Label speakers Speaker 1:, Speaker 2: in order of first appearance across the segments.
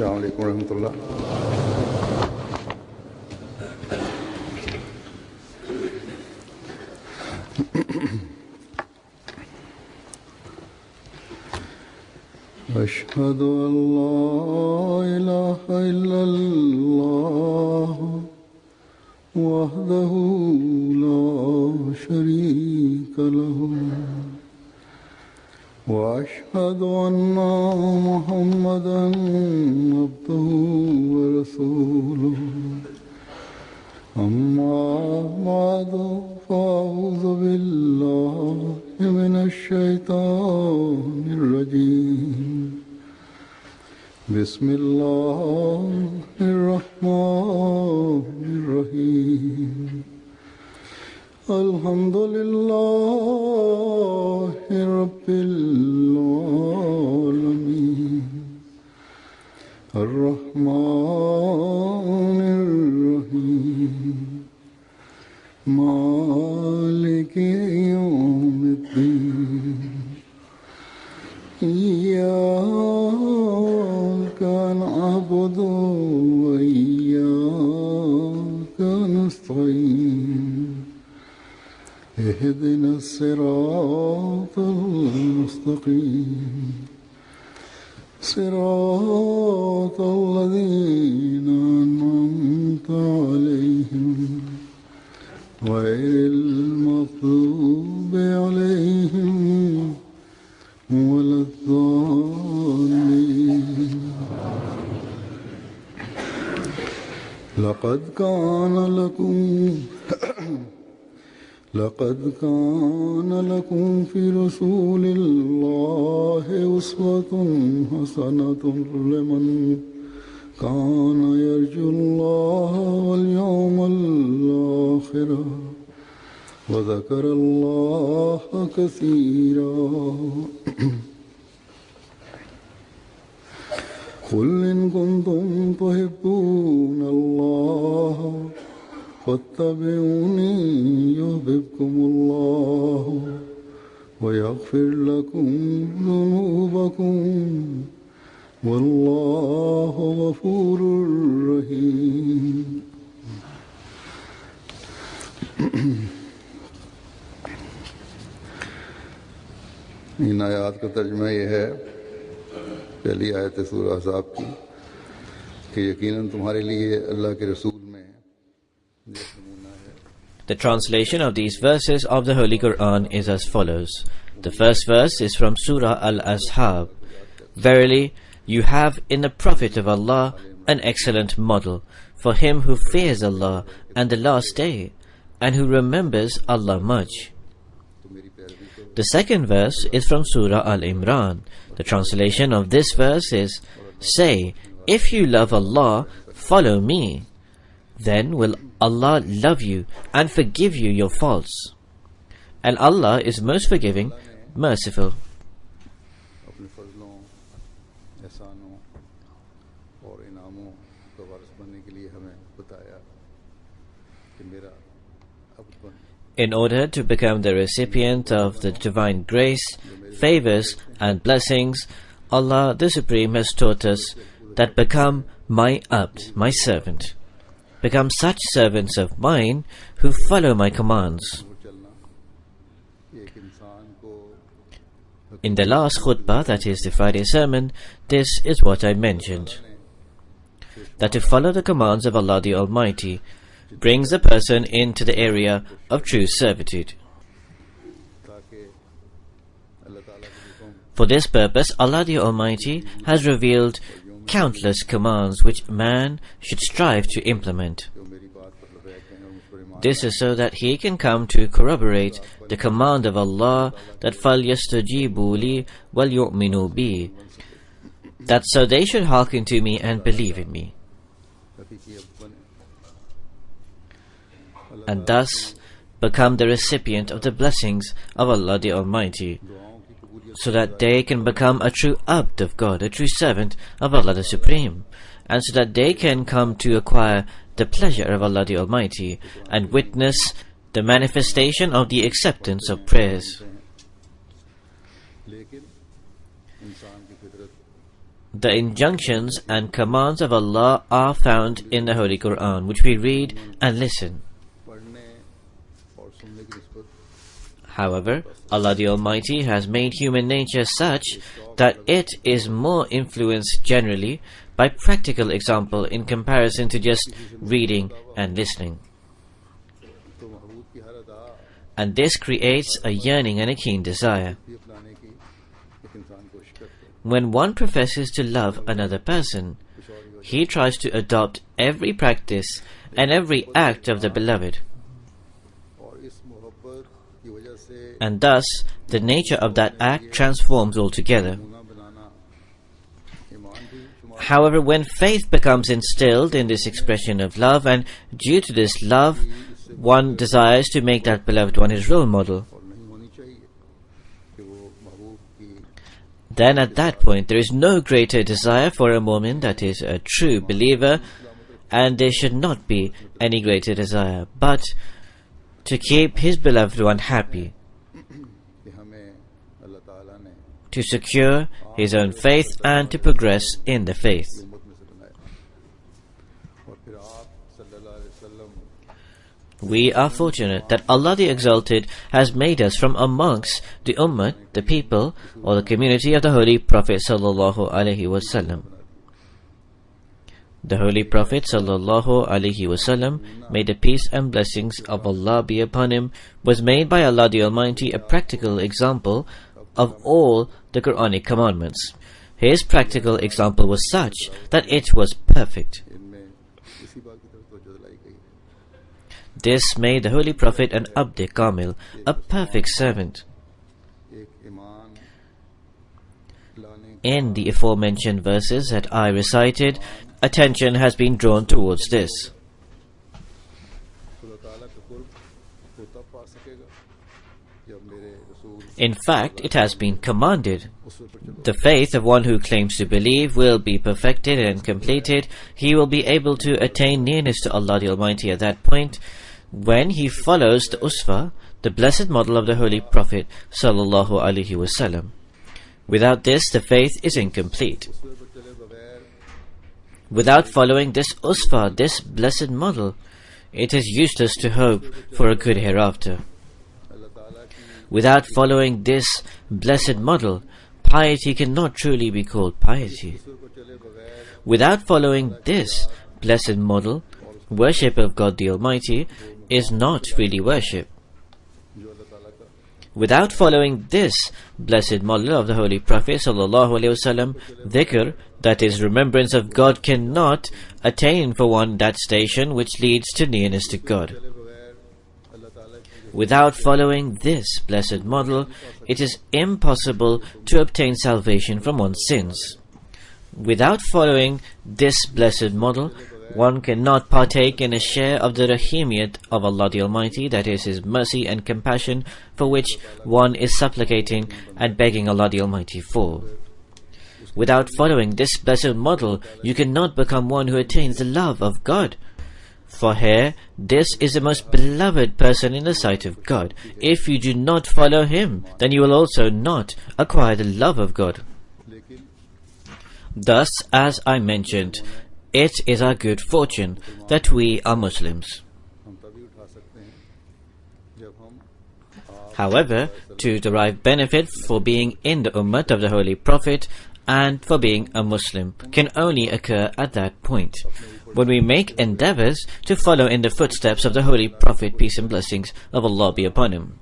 Speaker 1: अस्सलाम वालेकुम रहमतुल्लाह। अशहदु अल्ला इलाहा इल्लल्लाह वहदहु ला शरीका लहु वअशहदु अन्ना मुहम्मदन अब्दुहु व रसूलुहु अम्मा बअदु फ़अऊज़ु बिल्लाहि मिनश शैतानिर रजीम। बिस्मिल्लाहिर रहमानिर रहीम। अल्हम्दुलिल्लाहि रब्बिल आलमीन अर्रहमानिर रहीम मालिकि यौमिद्दीन इय्याका नअबुदु व इय्याका नस्तईन इहदिना सिरातल मुस्तकीम सिरातल लज़ीना अनअमता अलैहिम गैरिल मग़्दूबि अलैहिम वलद्दाल्लीन। लक़द कान लकुम फ़ी रसूलिल्लाहि उस्वतुन हसनतुन लिमन कान यर्जुल्लाह वल यौमल आखिर व ज़करल्लाह कसीरा। क़ुल इन कुन्तुम तुहिब्बूनल्लाह फत्तबिऊनी युहबिबकुमुल्लाह व यग़फ़िर लकुम ज़ुनूबकुम वल्लाहु गफ़ूरुर रहीम। इन आयात का तर्जुमा यह है, पहली आयत सूरह अहज़ाब की, कि यकीनन तुम्हारे लिए अल्लाह के रसूल में
Speaker 2: The translation of these verses of the Holy Quran is as follows. The first verse is from Surah Al-Ashab. Verily, you have in the Prophet of Allah an excellent model for him who fears Allah and the last day, and who remembers Allah much. The second verse is from Surah Al-Imran. The translation of this verse is, Say, if you love Allah, follow me. Then will Allah love you and forgive you your faults. And Allah is most forgiving, merciful. In order to become the recipient of the divine grace, favors and blessings, Allah the Supreme has taught us that become my abd, my servant. Become such servants of mine who follow my commands. In the last khutbah, that is the Friday sermon, this is what I mentioned. That to follow the commands of Allah the Almighty brings the person into the area of true servitude. For this purpose, Allah the Almighty has revealed countless commands which man should strive to implement. This is so that he can come to corroborate the command of Allah that فَلْيَسْتَجِيبُوا لِي وَلْيُؤْمِنُوا بِي, that so they should hearken to me and believe in me, and thus become the recipient of the blessings of Allah the Almighty, so that they can become a true abd of God, a true servant of Allah the Supreme, and so that they can come to acquire the pleasure of Allah the Almighty and witness the manifestation of the acceptance of prayers. The injunctions and commands of Allah are found in the Holy Quran, which we read and listen. However, Allah the Almighty has made human nature such that it is more influenced generally by practical example in comparison to just reading and listening. And this creates a yearning and a keen desire. When one professes to love another person, he tries to adopt every practice and every act of the beloved. And thus, the nature of that act transforms altogether. However, when faith becomes instilled in this expression of love, and due to this love, one desires to make that beloved one his role model, then at that point there is no greater desire for a mu'min that is a true believer, and there should not be any greater desire but to keep his beloved one happy, to secure his own faith and to progress in the faith. We are fortunate that Allah the Exalted has made us from amongst the Ummah, the people, or the community of the Holy Prophet sallallahu alaihi wasallam. The Holy Prophet sallallahu alaihi wasallam, may the peace and blessings of Allah be upon him, was made by Allah the Almighty a practical example of all the Quranic commandments. His practical example was such that it was perfect. This made the Holy Prophet an Abd Kamil, a perfect servant. In the aforementioned verses that I recited, attention has been drawn towards this. In fact, it has been commanded. The faith of one who claims to believe will be perfected and completed. He will be able to attain nearness to Allah the Almighty at that point, when he follows the uswa, the blessed model of the Holy Prophet sallallahu alaihi wasallam. Without this, the faith is incomplete. Without following this uswa, this blessed model, it is useless to hope for a good hereafter. Without following this blessed model, piety cannot truly be called piety. Without following this blessed model, worship of God the Almighty is not really worship. Without following this blessed model of the Holy Prophet sallallahu alaihi wasallam, dhikr, that is remembrance of God, cannot attain for one that station which leads to nearness to God. Without following this blessed model, it is impossible to obtain salvation from one's sins. Without following this blessed model, one cannot partake in a share of the rahimiyat of Allah the Almighty, that is His mercy and compassion, for which one is supplicating and begging Allah the Almighty for. Without following this blessed model, you cannot become one who attains the love of God. For here, this is the most beloved person in the sight of God. If you do not follow him, then you will also not acquire the love of God. Thus, as I mentioned, it is our good fortune that we are Muslims. However, to derive benefit for being in the Ummah of the Holy Prophet and for being a Muslim can only occur at that point, when we make endeavors to follow in the footsteps of the Holy Prophet, peace and blessings of Allah be upon him.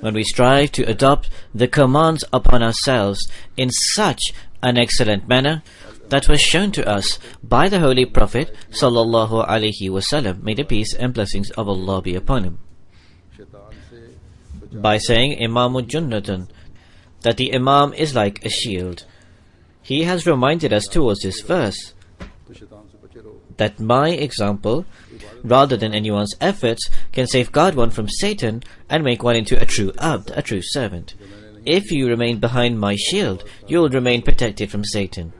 Speaker 2: When we strive to adopt the commands upon ourselves in such an excellent manner that was shown to us by the Holy Prophet sallallahu alaihi wasallam, may the peace and blessings of Allah be upon him, by saying Imamu Junnatun, that the Imam is like a shield. He has reminded us towards this verse that my example, rather than anyone's efforts, can safeguard one from Satan and make one into a true abd, a true servant. If you remain behind my shield, you will remain protected from Satan.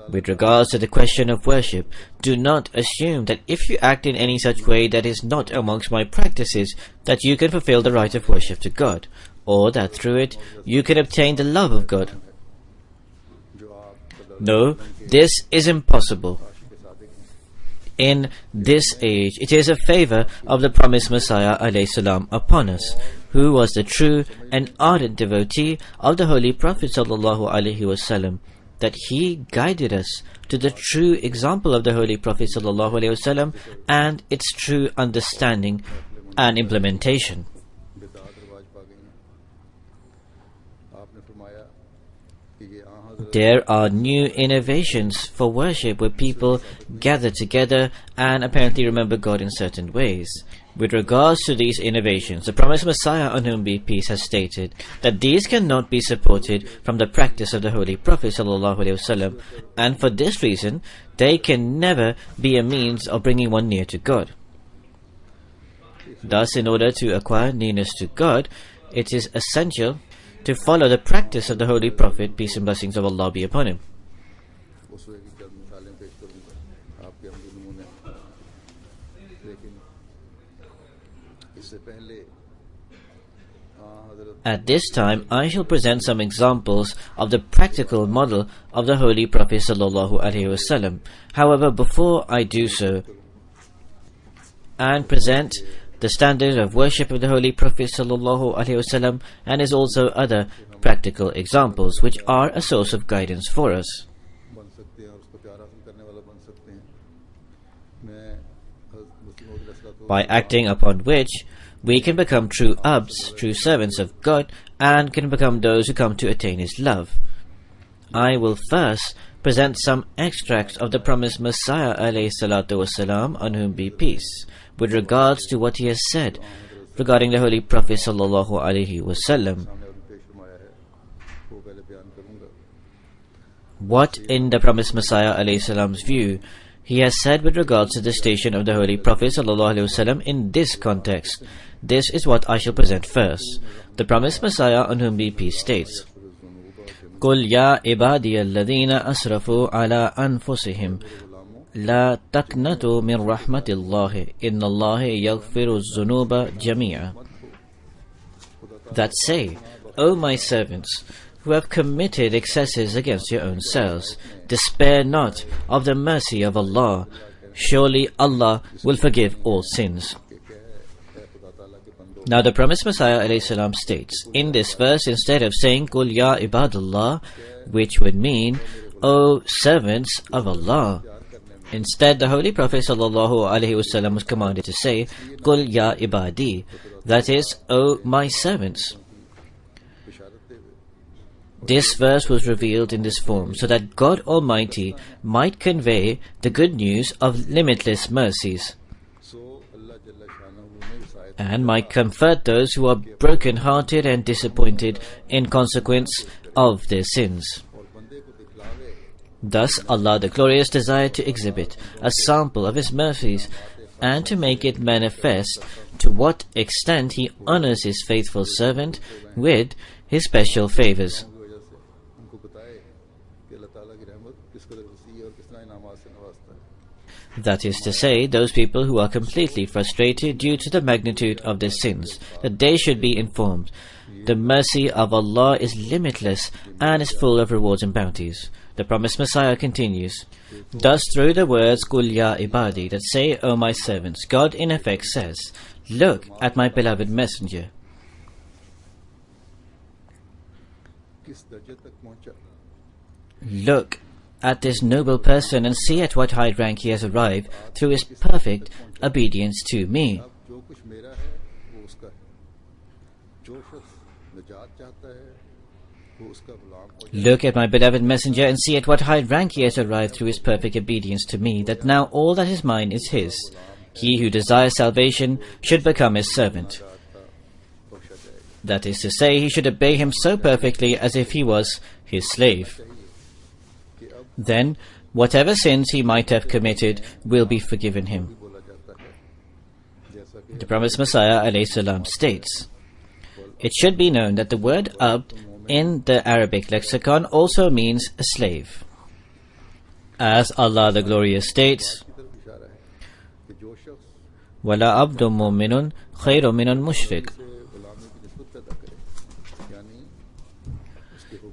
Speaker 2: With regards to the question of worship, do not assume that if you act in any such way that is not amongst my practices, that you can fulfill the right of worship to God, or that through it you can obtain the love of God. No, this is impossible. In this age, it is a favor of the promised Messiah alayhi salam upon us, who was the true and ardent devotee of the Holy Prophet sallallahu alaihi wasallam, that he guided us to the true example of the Holy Prophet sallallahu alaihi wasallam and its true understanding and implementation. There are new innovations for worship where people gather together and apparently remember God in certain ways. With regards to these innovations, the promised Messiah, on whom be peace, has stated that these cannot be supported from the practice of the Holy Prophet ﷺ, and for this reason, they can never be a means of bringing one near to God. Thus, in order to acquire nearness to God, it is essential to follow the practice of the Holy Prophet, peace and blessings of Allah be upon him. At this time, I shall present some examples of the practical model of the Holy Prophet sallallahu alaihi wasallam. However, before I do so and present the standard of worship of the Holy Prophet sallallahu alaihi wasallam and his also other practical examples which are a source of guidance for us, by acting upon which we can become true abds, true servants of God, and can become those who come to attain His love. I will first present some extracts of the promised Messiah alayhi salatu wasalam, on whom be peace, with regards to what he has said regarding the Holy Prophet sallallahu alaihi wasallam. What in the promised Messiah alayhi salam's view he has said with regards to the station of the Holy Prophet sallallahu alaihi wasallam in this context. This is what I shall present first. The promised Messiah, on whom be peace, states, قُلْ يَا عِبَادِيَ الَّذِينَ أَسْرَفُوا عَلَىٰ أَنفُسِهِمْ لَا تَقْنَطُوا مِنْ رَحْمَةِ اللَّهِ إِنَّ اللَّهَ يَغْفِرُ الذُّنُوبَ جَمِيعًا. That say, O my servants, who have committed excesses against your own selves, despair not of the mercy of Allah. Surely Allah will forgive all sins. Now the promised Messiah alayhi salam states in this verse, instead of saying Qul ya ibadallah, which would mean O servants of Allah, instead the Holy Prophet sallallahu alaihi wasallam was commanded to say Qul ya ibadi, that is, O my servants. This verse was revealed in this form so that God Almighty might convey the good news of limitless mercies and might comfort those who are broken-hearted and disappointed in consequence of their sins. Thus Allah the Glorious desired to exhibit a sample of His mercies and to make it manifest to what extent He honors His faithful servant with His special favors. That is to say, those people who are completely frustrated due to the magnitude of their sins, that they should be informed. The mercy of Allah is limitless and is full of rewards and bounties. The promised Messiah continues, thus through the words Qul ya ibadi, that say, O my servants, God in effect says, look at my beloved messenger. Look at this noble person and see at what high rank he has arrived through his perfect obedience to me. Look at my beloved messenger and see at what high rank he has arrived through his perfect obedience to me, that now all that is mine is his. He who desires salvation should become his servant. That is to say, he should obey him so perfectly as if he was his slave. Then, whatever sins he might have committed will be forgiven him. The promised Messiah alayhi salam states, it should be known that the word abd in the Arabic lexicon also means a slave. As Allah the Glorious states, وَلَا عَبْدٌ مُؤْمِنٌ خَيْرٌ مِنَ الْمُشْرِكِ.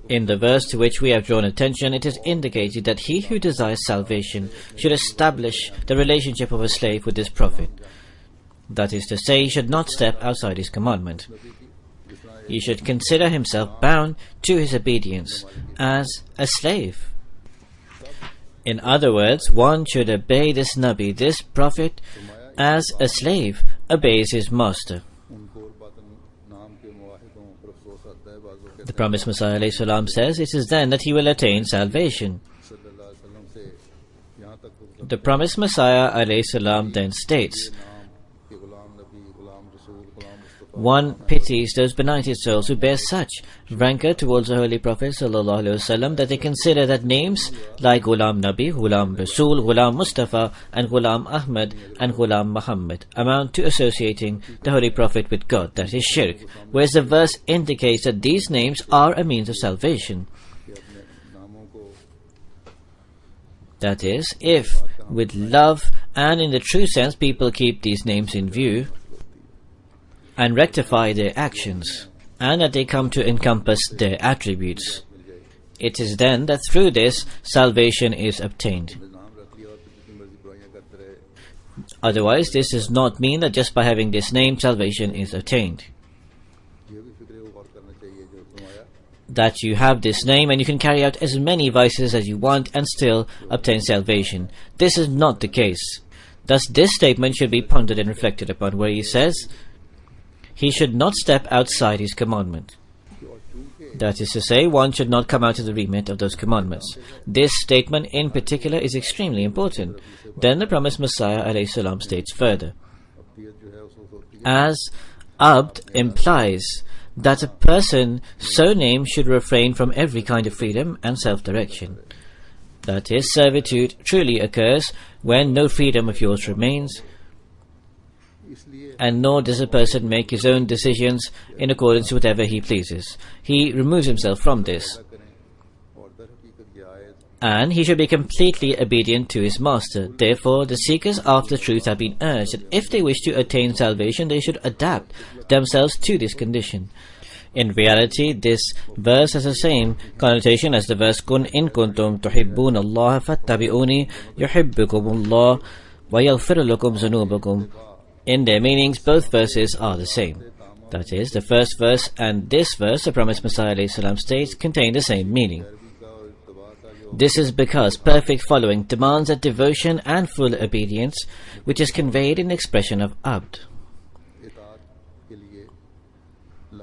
Speaker 2: In the verse to which we have drawn attention, it is indicated that he who desires salvation should establish the relationship of a slave with his Prophet. That is to say, he should not step outside his commandment. He should consider himself bound to his obedience as a slave. In other words, one should obey this Nabi, this Prophet, as a slave obeys his master. The promised Messiah ﷺ says it is then that he will attain salvation. The promised Messiah ﷺ then states, one pities those benighted souls who bear such rancor towards the Holy Prophet ﷺ that they consider that names like Ghulam Nabi, Ghulam Rasul, Ghulam Mustafa and Ghulam Ahmad and Ghulam Muhammad amount to associating the Holy Prophet with God, that is shirk, whereas the verse indicates that these names are a means of salvation. That is, if with love and in the true sense people keep these names in view and rectify their actions, and that they come to encompass their attributes, it is then that through this salvation is obtained. Otherwise, this does not mean that just by having this name salvation is obtained. That you have this name and you can carry out as many vices as you want and still obtain salvation. This is not the case. Thus this statement should be pondered and reflected upon, where he says, he should not step outside his commandment. That is to say, one should not come out of the remit of those commandments. This statement in particular is extremely important. Then the promised Messiah ﷺ states further, as Abd implies that a person so named should refrain from every kind of freedom and self-direction. That is, servitude truly occurs when no freedom of yours remains, and nor does a person make his own decisions in accordance with whatever he pleases. He removes himself from this. And he should be completely obedient to his master. Therefore, the seekers after truth have been urged that if they wish to attain salvation, they should adapt themselves to this condition. In reality, this verse has the same connotation as the verse Kun in kuntum tuhibbun Allah fattabi'uni yuhibbukum Allah wa yaghfir lakum dhunubakum. In their meanings, both verses are the same. That is, the first verse and this verse, the promised Messiah ﷺ states, contain the same meaning. This is because perfect following demands a devotion and full obedience, which is conveyed in the expression of Abd.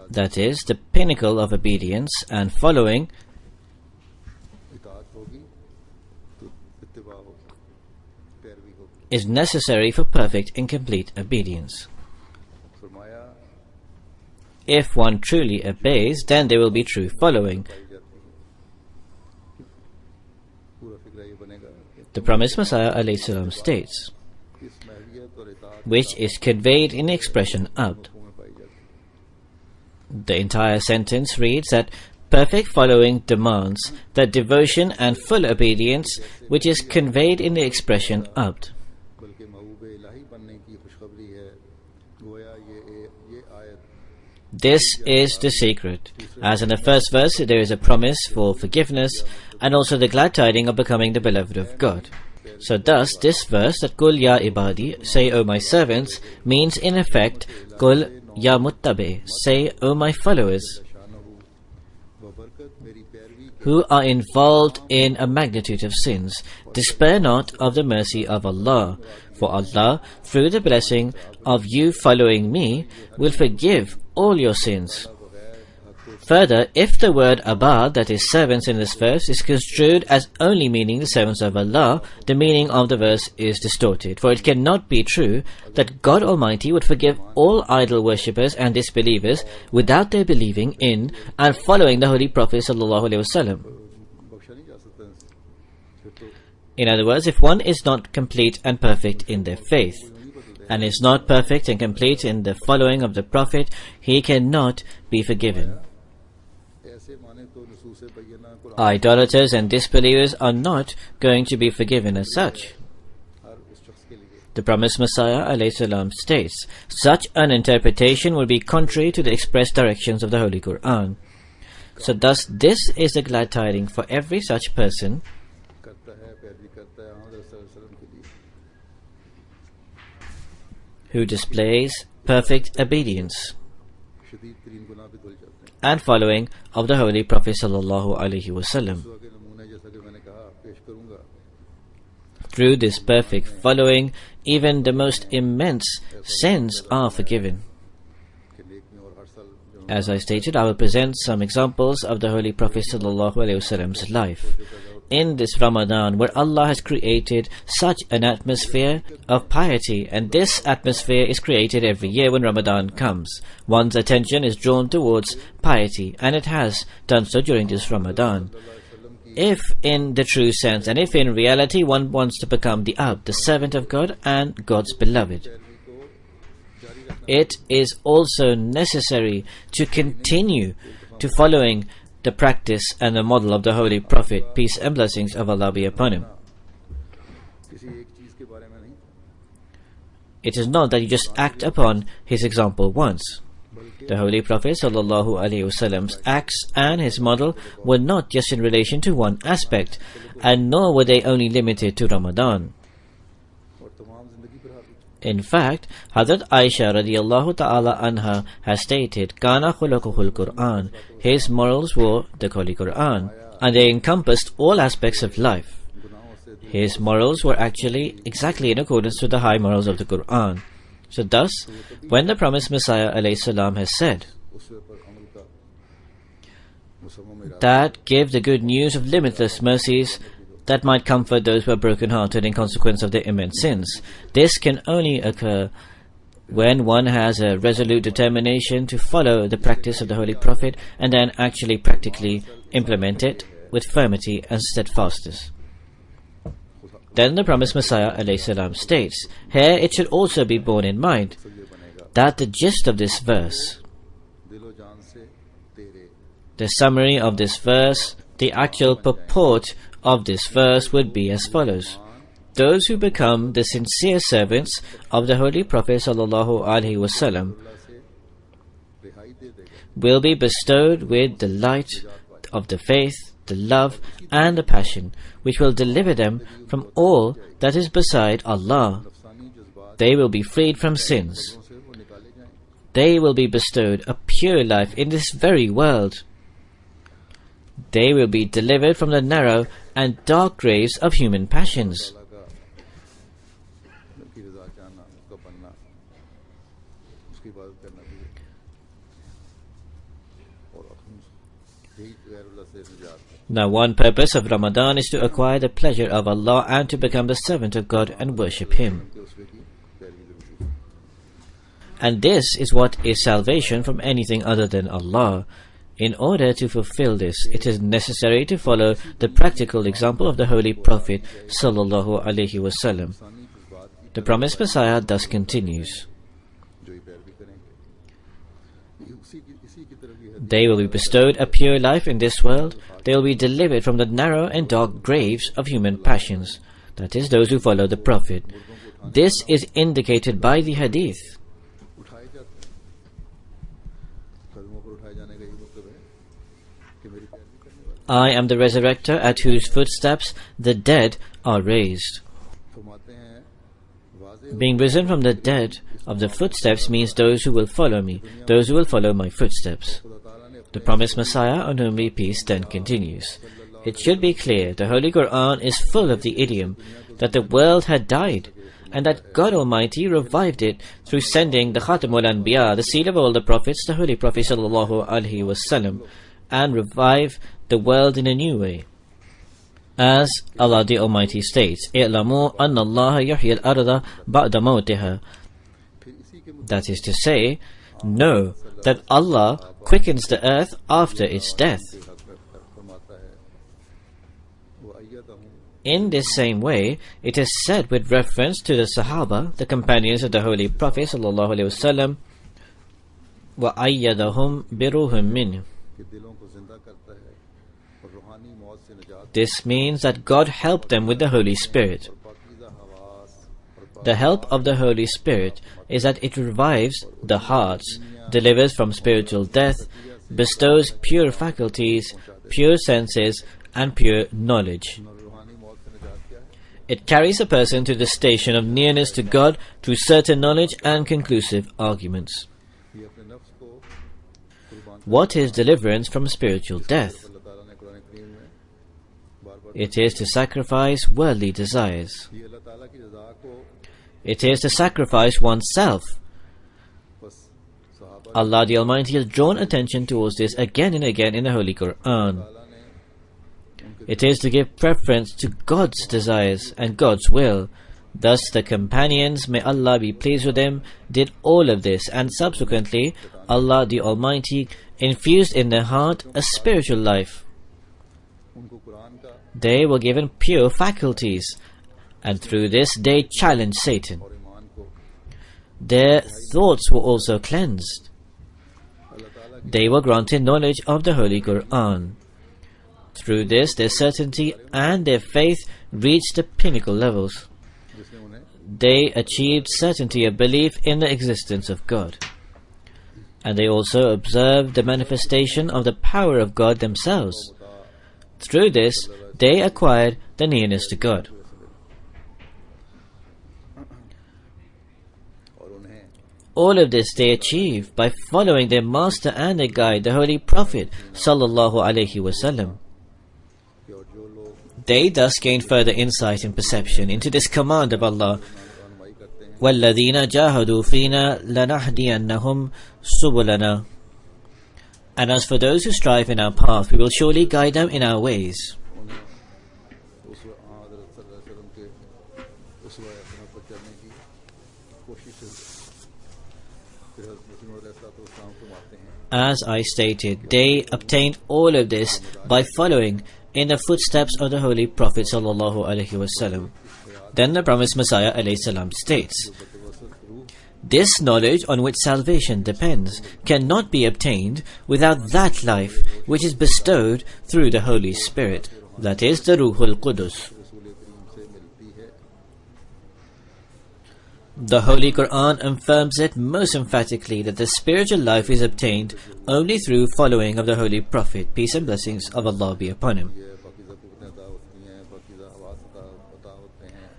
Speaker 2: That is, the pinnacle of obedience and following is necessary for perfect and complete obedience. If one truly obeys, then there will be true following. The promised Messiah ﷺ states, which is conveyed in the expression Abd. The entire sentence reads that perfect following demands that devotion and full obedience, which is conveyed in the expression Abd. This is the secret. As in the first verse, there is a promise for forgiveness and also the glad tiding of becoming the beloved of God. So thus, this verse that Kul ya ibadi, say O my servants, means in effect Kul ya muttabi, say O my followers, who are involved in a magnitude of sins. Despair not of the mercy of Allah, for Allah, through the blessing of you following me, will forgive all your sins. Further, if the word abad, that is servants in this verse, is construed as only meaning the servants of Allah, the meaning of the verse is distorted. For it cannot be true that God Almighty would forgive all idol worshippers and disbelievers without their believing in and following the Holy Prophet ﷺ. In other words, if one is not complete and perfect in their faith, and is not perfect and complete in the following of the Prophet, he cannot be forgiven. Idolaters and disbelievers are not going to be forgiven as such. The promised Messiah ﷺ states, such an interpretation will be contrary to the express directions of the Holy Quran. So thus this is the glad tiding for every such person
Speaker 1: करता है, पैरवी करता है हज़रत सल्लल्लाहु अलैहि वसल्लम के लिए,
Speaker 2: who displays perfect obedience
Speaker 1: शदीद तरीन गुनाह पे धुल जाते हैं।
Speaker 2: and following of the Holy Prophet sallallahu alaihi wasallam.
Speaker 1: सुबह के नमूने जैसा कि मैंने कहा पेश करूंगा।
Speaker 2: Through this perfect following, even the most immense sins are forgiven.
Speaker 1: कि नेक में और हर साल जो
Speaker 2: As I stated, I will present some examples of the Holy Prophet sallallahu alaihi wasallam's life. In this Ramadan, where Allah has created such an atmosphere of piety, and this atmosphere is created every year when Ramadan comes. One's attention is drawn towards piety, and it has done so during this Ramadan. If in the true sense, and if in reality one wants to become the Abd, the servant of God and God's beloved, it is also necessary to continue to following the practice and the model of the Holy Prophet, peace and blessings of Allah be upon him.
Speaker 1: किसी एक चीज के बारे में नहीं,
Speaker 2: It is not that you just act upon his example once. The Holy Prophet sallallahu alaihi wasallam's acts and his model were not just in relation to one aspect, and nor were they only limited to Ramadan.
Speaker 1: और तमाम जिंदगी पर हावी।
Speaker 2: In fact, Hazrat Aisha radiallahu ta'ala anha has stated, Kana khuluquhul Quran, his morals were the Holy Quran, and they encompassed all aspects of life. His morals were actually exactly in accordance with the high morals of the Quran. So thus, when the promised Messiah alayhi salam has said
Speaker 1: उससे पर अमल का मुसम्मम इरादा
Speaker 2: that give the good news of limitless mercies that might comfort those who are broken-hearted in consequence of their immense sins, this can only occur when one has a resolute determination to follow the practice of the Holy Prophet and then actually practically implement it with firmity and steadfastness. Then the promised Messiah alayhi salam states, here it should also be borne in mind
Speaker 1: ये बनेगा
Speaker 2: that the gist of this verse,
Speaker 1: दिलो जान से तेरे
Speaker 2: the summary of this verse, the actual purport of this verse would be as follows. Those who become the sincere servants of the Holy Prophet sallallahu alaihi wasallam
Speaker 1: अल्लाह से रिहाई दे देगा,
Speaker 2: will be bestowed with the light of the faith, the love and the passion which will deliver them from all that is beside Allah.
Speaker 1: नफसानी जज्बात
Speaker 2: They will be freed from sins.
Speaker 1: से वो निकाले जाएं।
Speaker 2: They will be bestowed a pure life in this very world. They will be delivered from the narrow and dark graves of human passions.
Speaker 1: अल्लाह की रज़ा चाहना, उसका बनना, उसकी इबादत करना चाहिए और हम यही गैरुल्लाह से निजात है।
Speaker 2: Now one purpose of Ramadan is to acquire the pleasure of Allah and to become the servant of God and worship Him.
Speaker 1: कि उसमें की पैरवी जरूरी है।
Speaker 2: And this is what is salvation from anything other than Allah. In order to fulfill this, it is necessary to follow the practical example of the Holy Prophet sallallahu alaihi wasallam.
Speaker 1: नफसानी जज्बात की
Speaker 2: The promised Messiah thus continues,
Speaker 1: जो ये पैरवी करेंगे, इसी की तरफ ये है।
Speaker 2: they will be bestowed a pure life in this world. They will be delivered from the narrow and dark graves of human passions. That is, those who follow the Prophet. This is indicated by the hadith.
Speaker 1: उठाए जाते हैं, कदमों पर उठाए जाने का ये मतलब है कि मेरी पैरवी करने वाले
Speaker 2: I am the resurrector at whose footsteps the dead are raised.
Speaker 1: फरमाते हैं वाज़ेह
Speaker 2: Being risen from the dead of the footsteps means those who will follow me, those who will follow my footsteps.
Speaker 1: खुदा ताला ने
Speaker 2: The promised Messiah, on whom be peace, then continues. It should be clear, the Holy Quran is full of the idiom that the world had died, and that God Almighty revived it through sending the Khatamul Anbiya, the seal of all the prophets, the Holy Prophet sallallahu alaihi wasallam, and revive the world in a new way. As Allah the Almighty states, "I'lamu anna Allah yuhyi al-arda ba'da mawtiha."
Speaker 1: फिर इसी के
Speaker 2: That is to say, know that Allah quickens the earth after its death.
Speaker 1: फरमाता है वो अय्यदहु
Speaker 2: In this same way, it is said with reference to the Sahaba, the companions of the Holy Prophet sallallahu alaihi wasallam, وَأَيَّدَهُمْ بِرُوحٍ مِّنْهُ.
Speaker 1: कि दिलों को जिंदा करता है और रूहानी मौत से निजात
Speaker 2: This means that God helped them with the Holy Spirit.
Speaker 1: और पाकीज़ा हवास और
Speaker 2: The help of the Holy Spirit is that it revives the hearts, delivers from spiritual death, bestows pure faculties, pure senses, and pure knowledge.
Speaker 1: रूहानी मौत से निजात क्या है?
Speaker 2: It carries a person to the station of nearness to God through certain knowledge and conclusive arguments.
Speaker 1: ये अपने नफ्स को कुर्बान
Speaker 2: What is deliverance from spiritual death?
Speaker 1: अल्लाह ताला ने कुरान करीम में बार-बार
Speaker 2: It is to sacrifice worldly desires.
Speaker 1: ये अल्लाह ताला की रज़ा को
Speaker 2: It is to sacrifice oneself.
Speaker 1: बस सहाबा
Speaker 2: Allah the Almighty has drawn attention towards this again and again in the Holy Quran.
Speaker 1: ताला ने उनके
Speaker 2: It is to give preference to God's desires and God's will. Thus the companions, may Allah be pleased with them, did all of this, and subsequently Allah the Almighty infused in their heart a spiritual life.
Speaker 1: उनको कुरान का
Speaker 2: They were given pure faculties, and through this they challenged Satan.
Speaker 1: और ईमान को
Speaker 2: Their thoughts were also cleansed.
Speaker 1: अल्लाह ताला की
Speaker 2: They were granted knowledge of the Holy Quran. Through this, their certainty and their faith reached the pinnacle levels.
Speaker 1: जिसने उन्हें
Speaker 2: They achieved certainty of belief in the existence of God. And they also observed the manifestation of the power of God themselves. Through this, they acquired the nearness to God.
Speaker 1: और उन्हें
Speaker 2: All of this they achieved by following their master and their guide, the Holy Prophet sallallahu alaihi wasallam.
Speaker 1: कि और जो लोग
Speaker 2: They thus gained further insight and perception into this command of Allah,
Speaker 1: रहनुमाई करते हैं
Speaker 2: وَالَّذِينَ جَاهَدُوا فِينَا لَنَهْدِيَنَّهُمْ سُبُلَنَا. And as for those who strive in our path, we will surely guide them in our ways.
Speaker 1: उन्हें उस हज़रत सल्लल्लाहु अलैहि वसल्लम के उसवा हसना पर चलने की कोशिश से फिर हज़रत मसीह मौऊद अलैहिस्सलाम फरमाते हैं
Speaker 2: As I stated, they obtained all of this by following in the footsteps of the Holy Prophet sallallahu alaihi wasallam. Then the promised Messiah alayhi salam states, this knowledge on which salvation depends cannot be obtained without that life which is bestowed through the Holy Spirit, that is the Ruhul Qudus.
Speaker 1: रसूल करीम से मिलती है
Speaker 2: The Holy Quran affirms it most emphatically that the spiritual life is obtained only through following of the Holy Prophet, peace and blessings of Allah be upon him.
Speaker 1: ये पाकीज़ा कुव्वतें अता होती हैं पाकीज़ा हवास अता होते हैं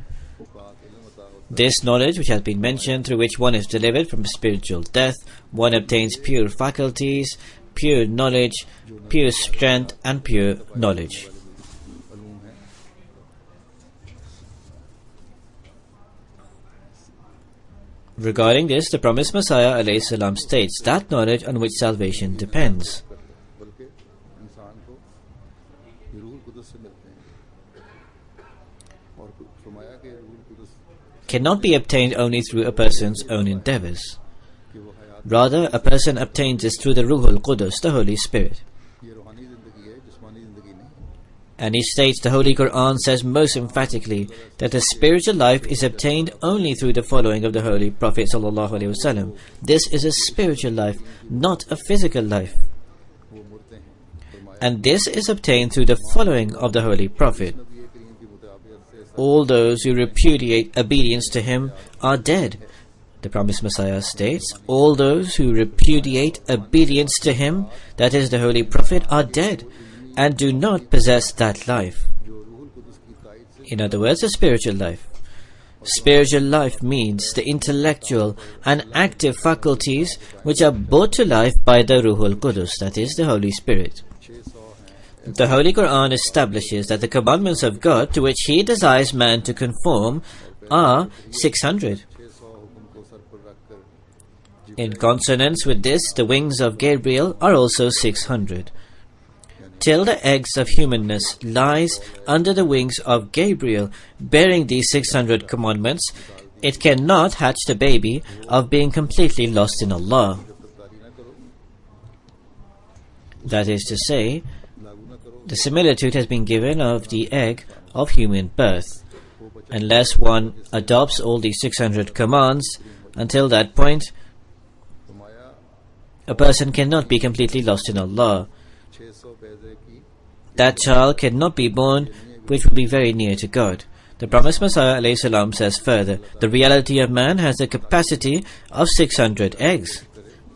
Speaker 1: पाक इल्म अता होता है
Speaker 2: This knowledge which has been mentioned, through which one is delivered from spiritual death, one obtains pure faculties, pure knowledge, pure strength and pure knowledge.
Speaker 1: अलूम है
Speaker 2: Regarding this, the promised Messiah alayhi salam states that knowledge on which salvation depends.
Speaker 1: बल्कि इंसान को ये रूहुल कुदस से मिलते हैं और फरमाया कि रूहुल कुदस
Speaker 2: Cannot be obtained only through a person's own endeavors.
Speaker 1: कि वो हयात
Speaker 2: Rather, a person obtains this through the Ruhul Qudus, the Holy Spirit.
Speaker 1: ये रूहानी ज़िंदगी है जिस्मानी ज़िंदगी नहीं
Speaker 2: And he states, the Holy Quran says most emphatically that the spiritual life is obtained only through the following of the Holy Prophet sallallahu alaihi wasallam. This is a spiritual life, not a physical life.
Speaker 1: वो मुर्दे हैं फरमाया
Speaker 2: And this is obtained through the following of the Holy Prophet.
Speaker 1: नबी करीम की मुताबियत से
Speaker 2: All those who repudiate obedience to him are dead. The promised Messiah states, all those who repudiate obedience to him, that is the Holy Prophet, are dead and do not possess that life.
Speaker 1: जो रूहुल कुदस की ताईद से
Speaker 2: In other words, a spiritual life. Spiritual life means the intellectual and active faculties which are brought to life by the Ruhul Qudus, that is the Holy Spirit.
Speaker 1: 600 हैं
Speaker 2: The Holy Quran establishes that the commandments of God to which He desires man to conform are 600.
Speaker 1: 600 हुक्म को sir पर रखकर
Speaker 2: In consonance with this, the wings of Gabriel are also 600. Till the eggs of humanness lies under the wings of Gabriel, bearing these 600 commandments, it cannot hatch the baby of being completely lost in Allah.
Speaker 1: गिरफ्तारी ना करो
Speaker 2: That is to say,
Speaker 1: लागू ना करो
Speaker 2: the similitude has been given of the egg of human birth. Unless one adopts all these 600 commands, until that point,
Speaker 1: फरमाया
Speaker 2: a person cannot be completely lost in Allah.
Speaker 1: 600 पैदे की
Speaker 2: That child cannot be born which will be very near to God. The promised Messiah alayhi salam says further, the reality of man has the capacity of 600 eggs.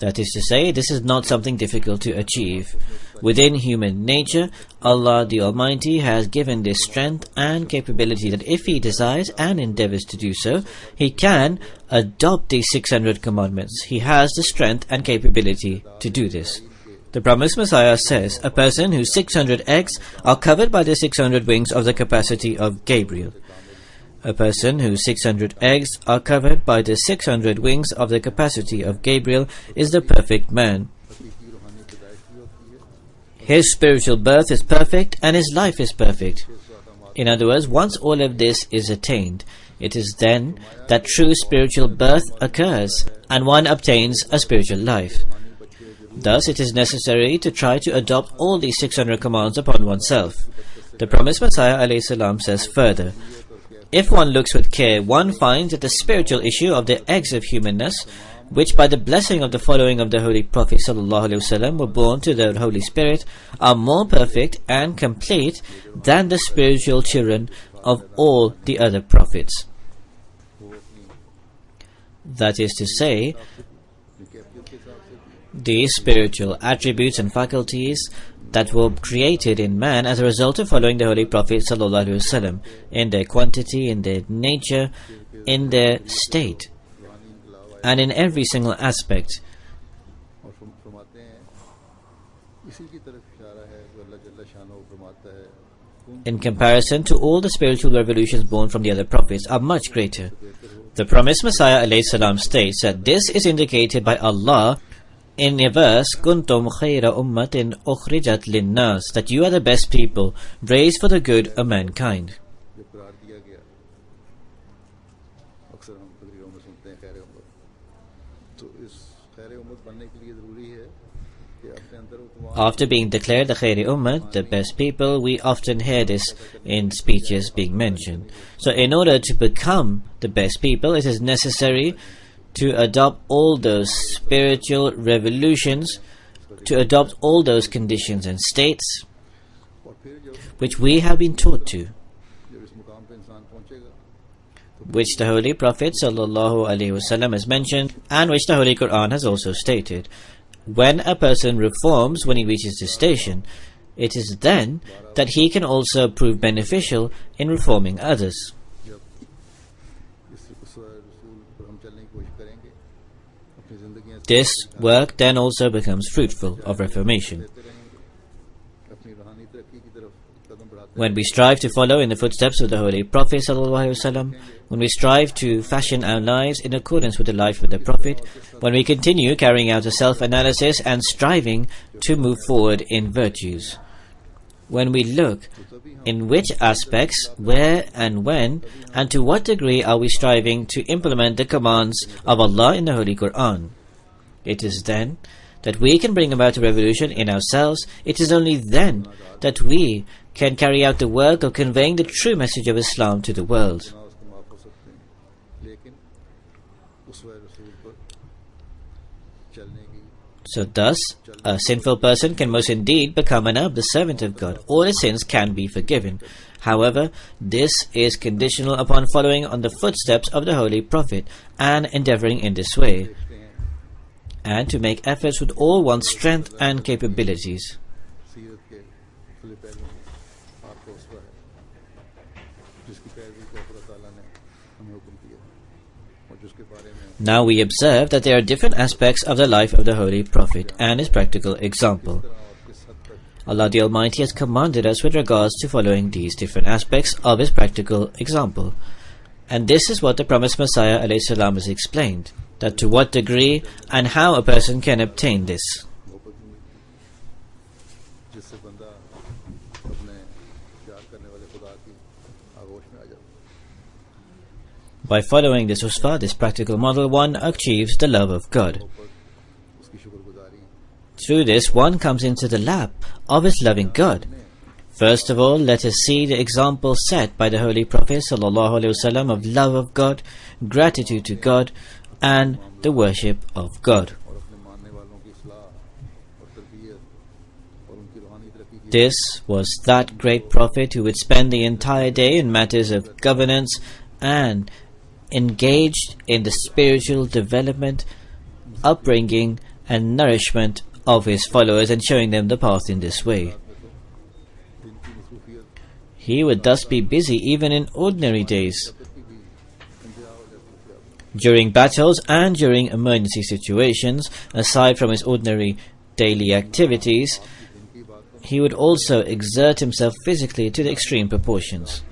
Speaker 2: That is to say, this is not something difficult to achieve. Within human nature, Allah the Almighty has given this strength and capability that if He desires and endeavors to do so, He can adopt these 600 commandments. He has the strength and capability to do this. The promised Messiah says, a person whose 600 eggs are covered by the 600 wings of the capacity of Gabriel. A person whose 600 eggs are covered by the 600 wings of the capacity of Gabriel is the perfect man. His spiritual birth is perfect and his life is perfect. In other words, once all of this is attained, it is then that true spiritual birth occurs and one obtains a spiritual life. Thus, it is necessary to try to adopt all these 600 commands upon oneself. The promised Messiah ﷺ says further, if one looks with care, one finds that the spiritual issue of the eggs of humanness, which by the blessing of the following of the Holy Prophet ﷺ were born to the Holy Spirit, are more perfect and complete than the spiritual children of all the other prophets. That is to say, these spiritual attributes and faculties that were created in man as a result of following the Holy Prophet ﷺ in their quantity, in their nature, in their state, and in every single aspect. In comparison to all the spiritual revolutions born from the other prophets are much greater. The promised Messiah ﷺ states that this is indicated by Allah in a verse, Kuntum khayra ummatin ukhrijat linnas, that you are the best people, raised for the good of mankind. After being declared the Khairi Ummah, the best people, we often hear this in speeches being mentioned. So in order to become the best people, it is necessary to adopt all those spiritual revolutions, to adopt all those conditions and states which we have been taught to, which the Holy Prophet ﷺ has mentioned, and which the Holy Quran has also stated. When a person reforms, when he reaches this station, it is then that he can also prove beneficial in reforming others. This work then also becomes fruitful of reformation. When we strive to follow in the footsteps of the Holy Prophet ﷺ, when we strive to fashion our lives in accordance with the life of the Prophet, when we continue carrying out a self-analysis and striving to move forward in virtues, when we look in which aspects, where and when, and to what degree are we striving to implement the commands of Allah in the Holy Quran, it is then that we can bring about a revolution in ourselves. It is only then that we can carry out the work of conveying the true message of Islam to the world. So thus, a sinful person can most indeed become an abd, the servant of God. All his sins can be forgiven. However, this is conditional upon following on the footsteps of the Holy Prophet and endeavoring in this way, and to make efforts with all one's strength and capabilities. Now we observe that there are different aspects of the life of the Holy Prophet and his practical example. Allah the Almighty has commanded us with regards to following these different aspects of his practical example. And this is what the promised Messiah ﷺ has explained, that to what degree and how a person can obtain this. By following this uswa, this practical model, one achieves the love of God. Through this, one comes into the lap of his loving God. First of all, let us see the example set by the Holy Prophet ﷺ of love of God, gratitude to God, and the worship of God. This was that great Prophet who would spend the entire day in matters of governance and engaged in the spiritual development, upbringing, and nourishment of his followers and showing them the path in this way.
Speaker 1: दिन की मसरूफियत
Speaker 2: He would thus be busy even in ordinary days.
Speaker 1: की भी इंतहा हो जाती थी।
Speaker 2: During battles and during emergency situations, aside from his ordinary daily activities,
Speaker 1: दिन की बात
Speaker 2: he would also exert himself physically to the extreme proportions.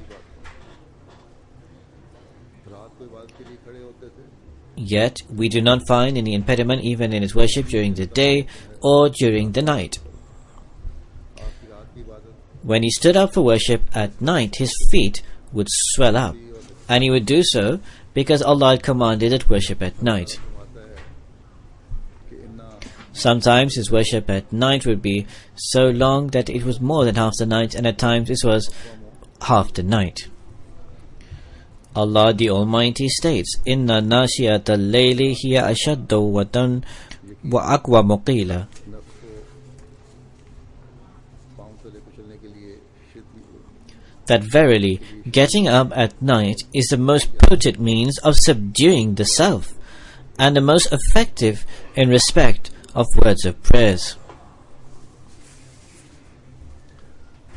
Speaker 1: रात को इबादत के लिए खड़े होते थे,
Speaker 2: Yet, we do not find any impediment even in his worship during the day or during the night.
Speaker 1: आपकी रात की इबादत
Speaker 2: When he stood up for worship at night, his feet would swell up, and he would do so because Allah had commanded that worship at night.
Speaker 1: फरमाता है कि इन्ना
Speaker 2: Sometimes his worship at night would be so long that it was more than half the night, and at times it was half the night. Allah the Almighty states, Inna nashiyata al-layli hiya ashaddu watan wa aqwa muqila.
Speaker 1: नफ्स को पाँव तले कुचलने के लिए शिद्दत
Speaker 2: That verily, getting up at night is the most potent means of subduing the self, and the most effective in respect of words of prayers.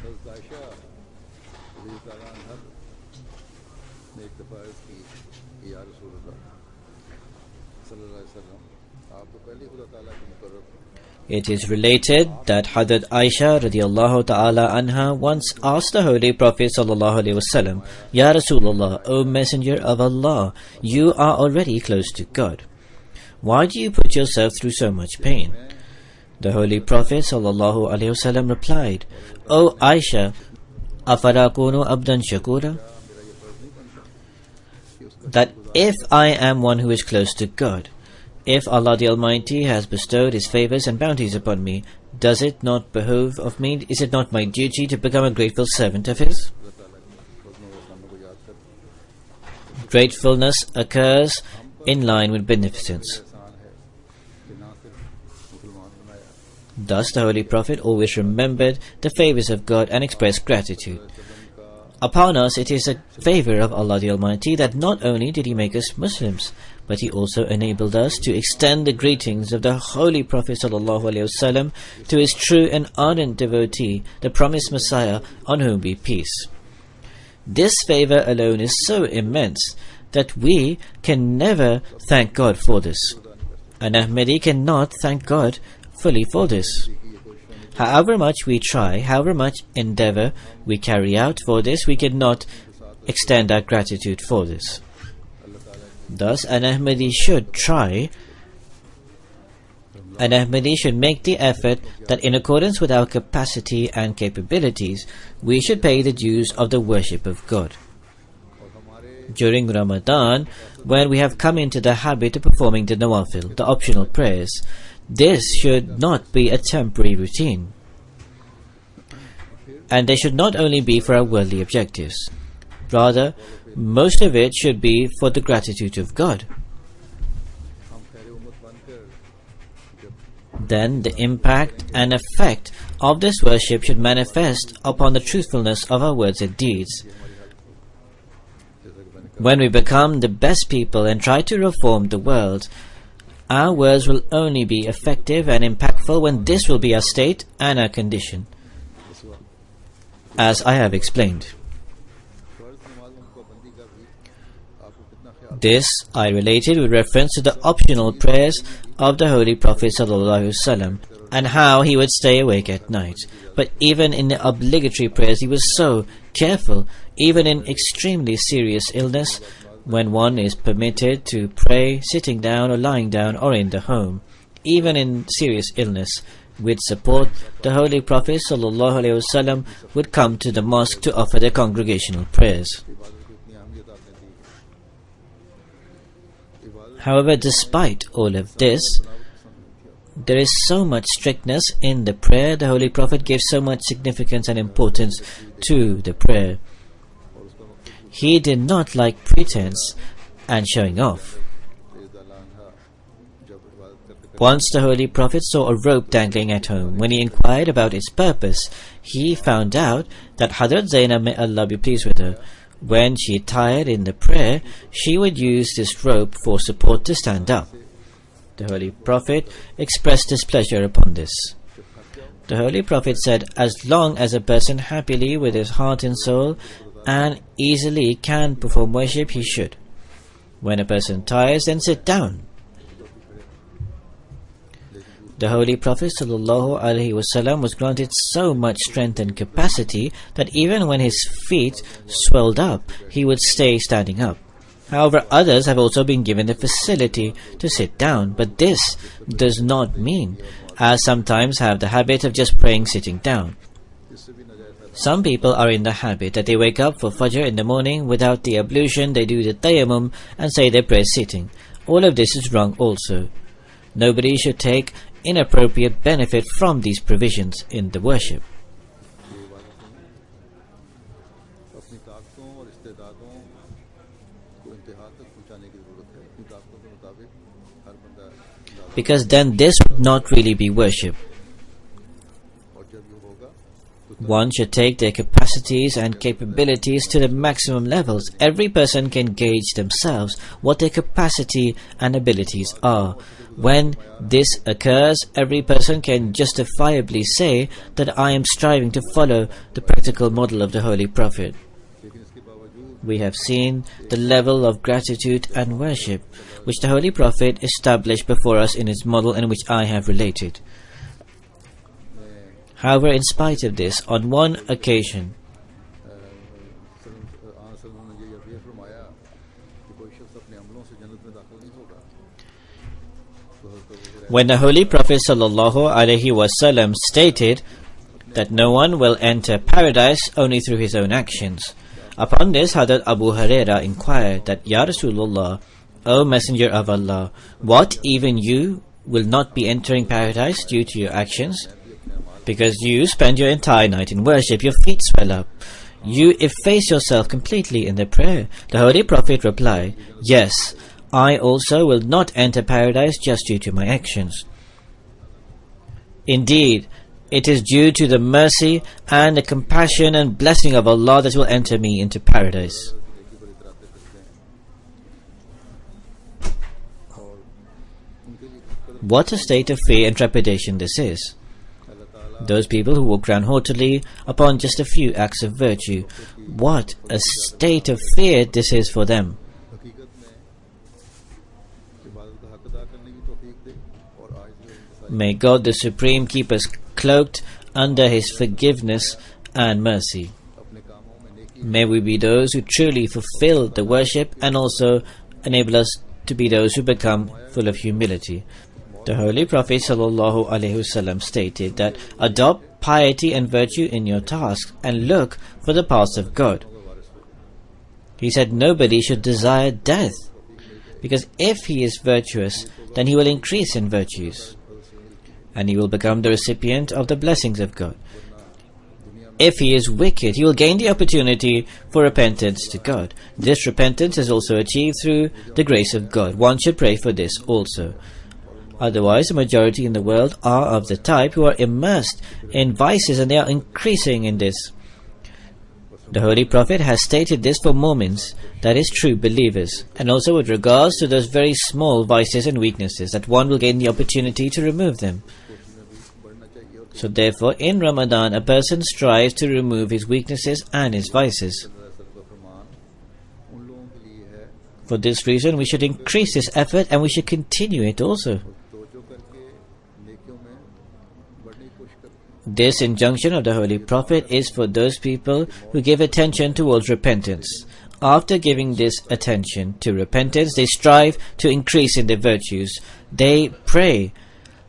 Speaker 1: हज़रत आयशा रज़ी अल्लाह अन्हा ने एक दफ़ा अर्ज़ की कि या रसूल अल्लाह सल्लल्लाहु अलैहि वसल्लम आप तो पहले खुदा ताला के Muqarrab
Speaker 2: It is related that Hadrat Aisha radiallahu ta'ala anha once asked the Holy Prophet sallallahu alaihi wasallam, Ya Rasulullah, O Messenger of Allah, you are already close to God. Why do you put yourself through so much pain? The Holy Prophet sallallahu alaihi wasallam replied, O Aisha, afarakunu abdan shakura? That if I am one who is close to God, if Allah the Almighty has bestowed His favors and bounties upon me, does it not behove of me, is it not my duty to become a grateful servant of His?
Speaker 1: खुदा ताला के फज़ल व रहमत को याद कर
Speaker 2: Gratefulness occurs in line with beneficence.
Speaker 1: एहसान है कि ना सिर्फ मुसलमान बनाया
Speaker 2: Thus the Holy Prophet always remembered the favors of God and expressed gratitude. Upon us it is a favor of Allah the Almighty that not only did He make us Muslims, but He also enabled us to extend the greetings of the Holy Prophet ﷺ to his true and ardent devotee, the promised Messiah, on whom be peace. This favor alone is so immense that we can never thank God for this. An Ahmadi cannot thank God fully for this. However much we try, however much endeavor we carry out for this, we cannot extend our gratitude for this. Thus, an Ahmadi should try, an Ahmadi should make the effort that in accordance with our capacity and capabilities, we should pay the dues of the worship of God. During Ramadan, when we have come into the habit of performing the nawafil, the optional prayers, this should not be a temporary routine. And they should not only be for our worldly objectives. Rather, most of it should be for the gratitude of God.
Speaker 1: हम खैर उम्मत बनकर जब
Speaker 2: Then the impact and effect of this worship should manifest upon the truthfulness of our words and deeds.
Speaker 1: जैसा कि मैंने कहा
Speaker 2: When we become the best people and try to reform the world, our words will only be effective and impactful when this will be our state and our condition,
Speaker 1: इस वक्त
Speaker 2: as I have explained.
Speaker 1: फर्ज नमाजों की पाबंदी का भी आपको कितना ख्याल
Speaker 2: This I related with reference to the optional prayers of the Holy Prophet ﷺ and how he would stay awake at night. But even in the obligatory prayers he was so careful, even in extremely serious illness, when one is permitted to pray sitting down or lying down or in the home. Even in serious illness, with support, the Holy Prophet ﷺ would come to the mosque to offer the congregational prayers.
Speaker 1: इबादत को इतनी अहमियत आपने दी इबादत
Speaker 2: However, despite all of this,
Speaker 1: बनावट पसंद नहीं थी
Speaker 2: there is so much strictness in the prayer. The Holy Prophet gave so much significance and importance to the prayer.
Speaker 1: और उसका मकसद
Speaker 2: He did not like pretense and showing off.
Speaker 1: जब इबादत करते
Speaker 2: Once the Holy Prophet saw a rope dangling at home. When he inquired about its purpose, he found out that Hadrat Zainab, may Allah be pleased with her, when she tired in the prayer, she would use this rope for support to stand up. The Holy Prophet expressed displeasure upon this. The Holy Prophet said, as long as a person happily with his heart and soul and easily can perform worship, he should. When a person tires, then sit down. The Holy Prophet ﷺ was granted so much strength and capacity that even when his feet swelled up, he would stay standing up. However, others have also been given the facility to sit down, but this does not mean, as sometimes have the habit of just praying sitting down. Some people are in the habit that they wake up for Fajr in the morning without the ablution, they do the tayammum and say their prayers sitting. All of this is wrong also. Nobody should take inappropriate benefit from these provisions in the worship. Because then this would not really be worship. One should take their capacities and capabilities to the maximum levels. Every person can gauge themselves what their capacity and abilities are. When this occurs, every person can justifiably say that I am striving to follow the practical model of the Holy Prophet. We have seen the level of gratitude and worship which the Holy Prophet established before us in his model and which I have related. However, in spite of this, on one occasion, when the Holy Prophet ﷺ stated that no one will enter paradise only through his own actions. Upon this, Hazrat Abu Huraira inquired that, Ya Rasulullah, O Messenger of Allah, what, even you will not be entering paradise due to your actions? Because you spend your entire night in worship, your feet swell up, you efface yourself completely in the prayer. The Holy Prophet replied, yes, I also will not enter paradise just due to my actions. Indeed, it is due to the mercy and the compassion and blessing of Allah that will enter me into paradise. What a state of fear and trepidation this is. Those people who walk around haughtily upon just a few acts of virtue, what a state of fear this is for them. May God the Supreme keep us cloaked under His forgiveness and mercy. May we be those who truly fulfill the worship and also enable us to be those who become full of humility. The Holy Prophet ﷺ stated that adopt piety and virtue in your tasks and look for the paths of God. He said nobody should desire death, because if he is virtuous, then he will increase in virtues and he will become the recipient of the blessings of God. If he is wicked, he will gain the opportunity for repentance to God. This repentance is also achieved through the grace of God. One should pray for this also. Otherwise, the majority in the world are of the type who are immersed in vices and they are increasing in this. The Holy Prophet has stated this for Mu'mins, that is, true believers, and also with regards to those very small vices and weaknesses, that one will gain the opportunity to remove them. So therefore, in Ramadan, a person strives to remove his weaknesses and his vices. For this reason, we should increase this effort and we should continue it also. This injunction of the Holy Prophet is for those people who give attention towards repentance. After giving this attention to repentance, they strive to increase in their virtues. They pray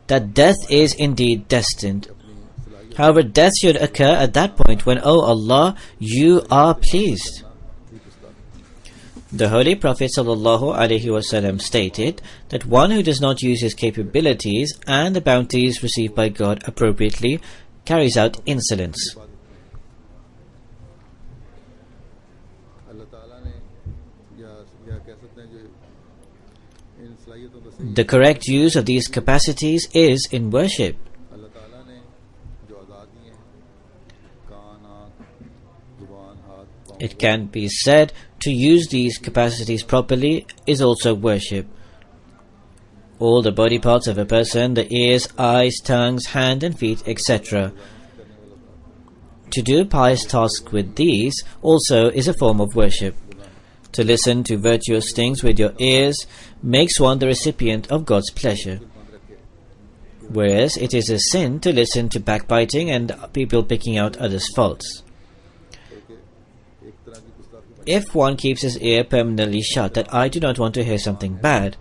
Speaker 2: that death is indeed destined. However, death should occur at that point when, O Allah, you are pleased. The Holy Prophet ﷺ stated that one who does not use his capabilities and the bounties received by God appropriately carries out insolence. The correct use of these capacities is in worship. It can be said to use these capacities properly is also worship. all the body parts of a person, the ears, eyes, tongues, hand and feet, etc. To do pious tasks with these also is a form of worship. To listen to virtuous things with your ears makes one the recipient of God's pleasure, whereas it is a sin to listen to backbiting and people picking out others' faults. If one keeps his ear permanently shut that I do not want to hear something bad,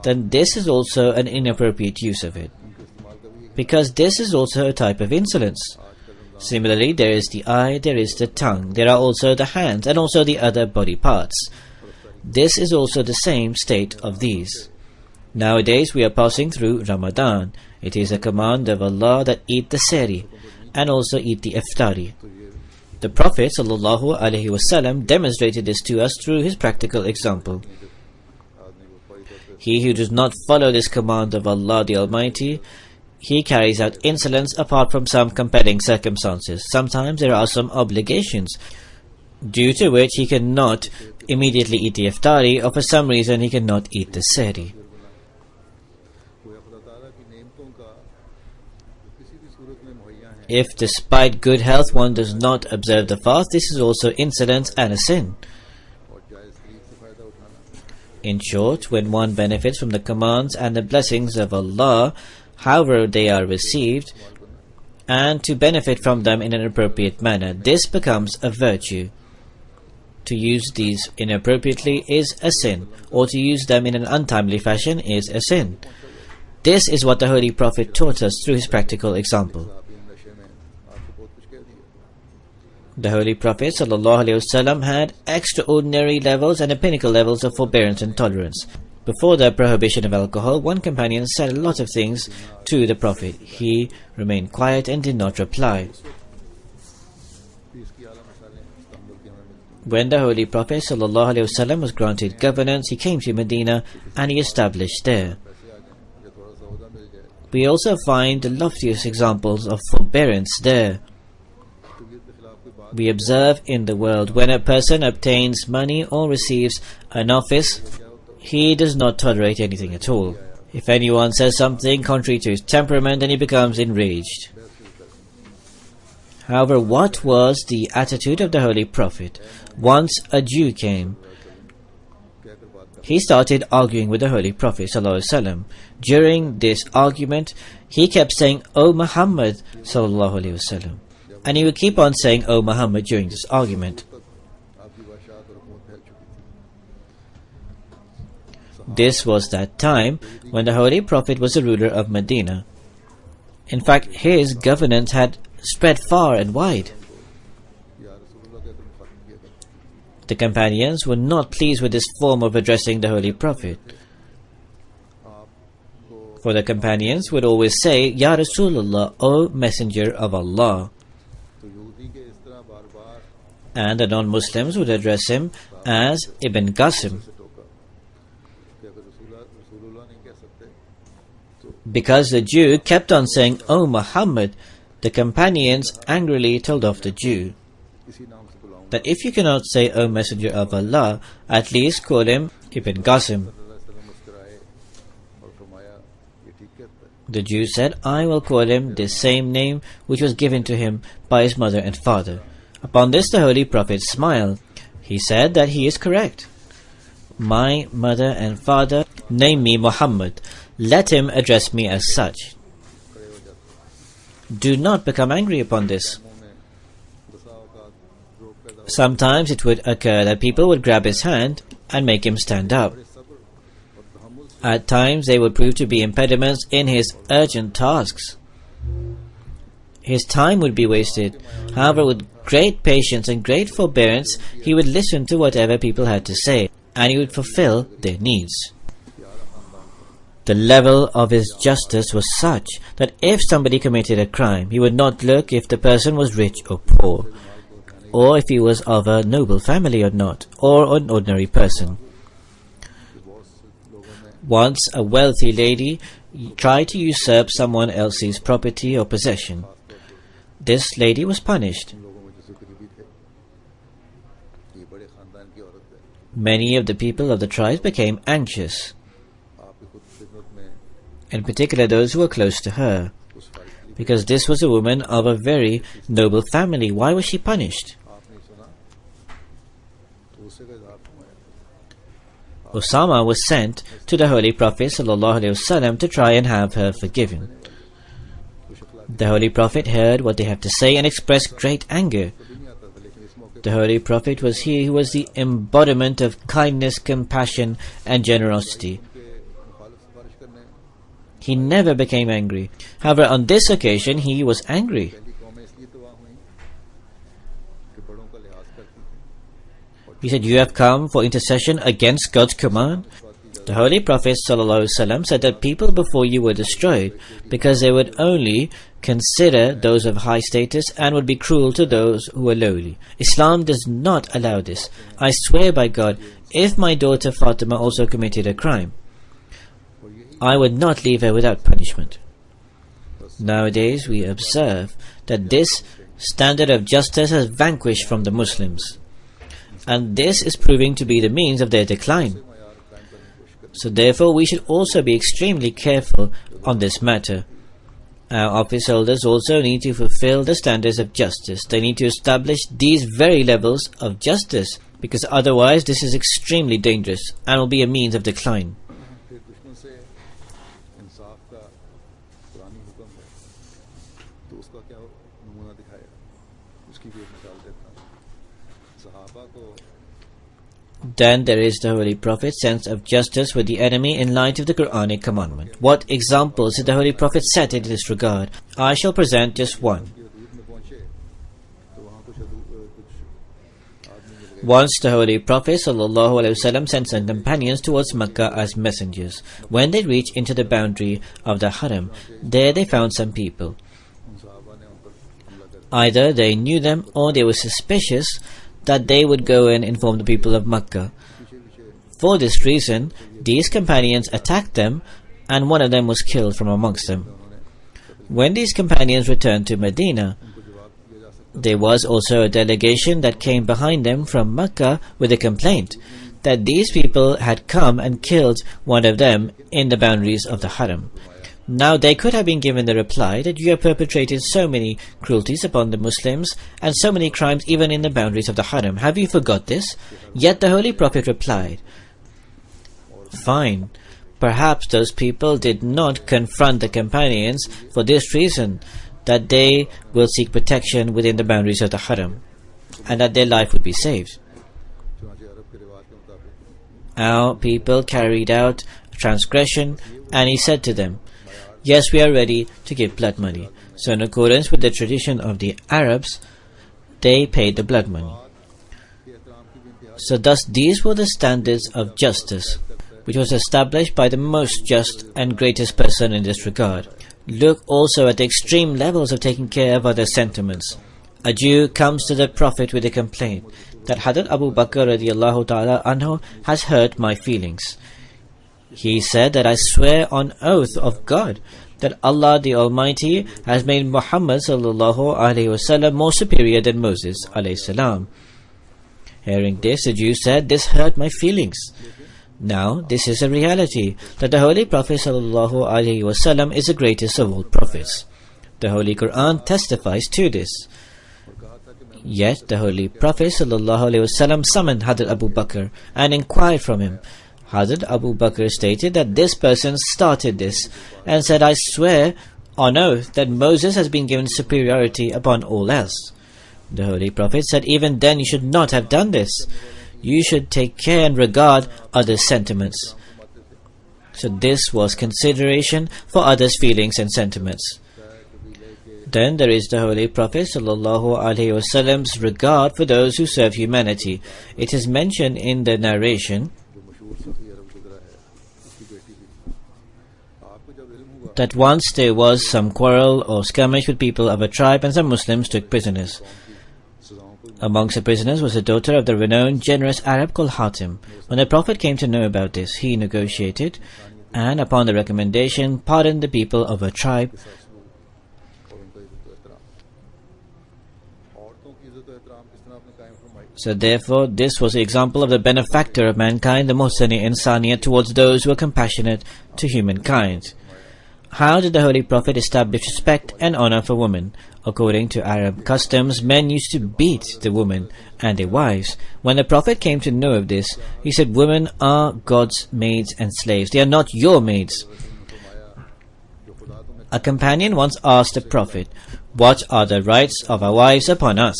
Speaker 2: then this is also an inappropriate use of it, because this is also a type of insolence. Similarly, there is the eye, there is the tongue, there are also the hands and also the other body parts. This is also the same state of these. Nowadays we are passing through Ramadan. It is a command of Allah that eat the sehri and also eat the iftari. The Prophet ﷺ demonstrated this to us through his practical example. He who does not follow this command of Allah the Almighty, he carries out insolence apart from some compelling circumstances. Sometimes there are some obligations due to which he cannot immediately eat the iftari, or for some reason he cannot eat the sehri. If despite good health one does not observe the fast, this is also insolence and a sin. In short, when one benefits from the commands and the blessings of Allah, however they are received, and to benefit from them in an appropriate manner, this becomes a virtue. To use these inappropriately is a sin, or to use them in an untimely fashion is a sin. This is what the Holy Prophet taught us through his practical example. The Holy Prophet ﷺ had extraordinary levels and the pinnacle levels of forbearance and tolerance. Before the prohibition of alcohol, one companion said a lot of things to the Prophet. He remained quiet and did not reply. When the Holy Prophet ﷺ was granted governance, he came to Medina and he established there. We also find the loftiest examples of forbearance there. We observe in the world when a person obtains money or receives an office, he does not tolerate anything at all. If anyone says something contrary to his temperament, then he becomes enraged. However, what was the attitude of the Holy Prophet? Once a Jew came. He started arguing with the Holy Prophet ﷺ. During this argument, he kept saying, "O Muhammad ﷺ." And he would keep on saying, "O Muhammad," during this argument. This was that time when the Holy Prophet was the ruler of Medina. In fact, his governance had spread far and wide. The companions were not pleased with this form of addressing the Holy Prophet. For the companions would always say, "Ya Rasulullah," O Messenger of Allah. And the non-Muslims would address him as Ibn Qasim. Because the Jew kept on saying, "O Muhammad," the companions angrily told off the Jew that if you cannot say "O Messenger of Allah," at least call him Ibn Qasim. The Jew said, "I will call him the same name which was given to him by his mother and father." Upon this the Holy Prophet smiled. He said that he is correct. "My mother and father name me Muhammad. Let him address me as such." Do not become angry upon this. Sometimes it would occur that people would grab his hand and make him stand up. At times they would prove to be impediments in his urgent tasks. His time would be wasted. However, with great patience and great forbearance, he would listen to whatever people had to say, and he would fulfill their needs. The level of his justice was such that if somebody committed a crime, he would not look if the person was rich or poor, or if he was of a noble family or not, or an ordinary person. Once a wealthy lady tried to usurp someone else's property or possession. This lady was punished. Many of the people of the tribe became anxious. in particular those who were close to her, because this was a woman of a very noble family. Why was she punished? Osama was sent to the Holy Prophet ﷺ to try and have her forgiven. The Holy Prophet heard what they have to say and expressed great anger. The Holy Prophet was he who was the embodiment of kindness, compassion and generosity. He never became angry. However, on this occasion he was angry. He said, "You have come for intercession against God's command?" The Holy Prophet ﷺ said that people before you were destroyed because they would only consider those of high status and would be cruel to those who were lowly. Islam does not allow this. I swear by God, if my daughter Fatima also committed a crime, I would not leave her without punishment. Nowadays we observe that this standard of justice has vanquished from the Muslims, and this is proving to be the means of their decline. So therefore we should also be extremely careful on this matter. Our office holders also need to fulfill the standards of justice. They need to establish these very levels of justice, because otherwise this is extremely dangerous and will be a means of decline. Then there is the Holy Prophet's sense of justice with the enemy in light of the Quranic commandment. What examples did the Holy Prophet set in this regard? I shall present just one. Once the Holy Prophet ﷺ sent some companions towards Makkah as messengers. When they reached into the boundary of the Haram, there they found some people. Either they knew them or they were suspicious that they would go and inform the people of Makkah. For this reason, these companions attacked them, and one of them was killed from amongst them. When these companions returned to Medina, there was also a delegation that came behind them from Makkah with a complaint that these people had come and killed one of them in the boundaries of the Haram. Now they could have been given the reply that you have perpetrated so many cruelties upon the Muslims and so many crimes even in the boundaries of the Haram. Have you forgot this? Yet the Holy Prophet replied, "Fine, perhaps those people did not confront the companions for this reason, that they will seek protection within the boundaries of the Haram and that their life would be saved." Our people carried out a transgression, and he said to them, "Yes, we are ready to give blood money." So in accordance with the tradition of the Arabs, they paid the blood money. So thus these were the standards of justice, which was established by the most just and greatest person in this regard. Look also at the extreme levels of taking care of other sentiments. A Jew comes to the Prophet with a complaint that Hadrat Abu Bakr radiallahu ta'ala anhu has hurt my feelings. He said that I swear on oath of God that Allah the Almighty has made Muhammad sallallahu alaihi wasallam more superior than Moses alayhi salam. Hearing this, the Jew said, "This hurt my feelings." Now, this is a reality, that the Holy Prophet sallallahu alaihi wasallam is the greatest of all prophets. The Holy Quran testifies to this. Yet the Holy Prophet sallallahu alaihi wasallam summoned Hadrat Abu Bakr and inquired from him. Hadrat Abu Bakr stated that this person started this and said, "I swear on oath that Moses has been given superiority upon all else." The Holy Prophet said, "Even then you should not have done this. You should take care and regard others' sentiments." So this was consideration for others' feelings and sentiments. Then there is the Holy Prophet sallallahu alaihi wasallam's regard for those who serve humanity. It is mentioned in the narration that once there was some quarrel or skirmish with people of a tribe, and some Muslims took prisoners. Amongst the prisoners was a daughter of the renowned generous Arab called Hatim. When the Prophet came to know about this, he negotiated and upon the recommendation pardoned the people of her tribe. So therefore this was the example of the benefactor of mankind, the Muhsini Insaniya, towards those who are compassionate to humankind. How did the Holy Prophet establish respect and honor for women? According to Arab customs, men used to beat the women and their wives. When the Prophet came to know of this, he said, "Women are God's maids and slaves. They are not your maids." A companion once asked the Prophet, "What are the rights of our wives upon us?"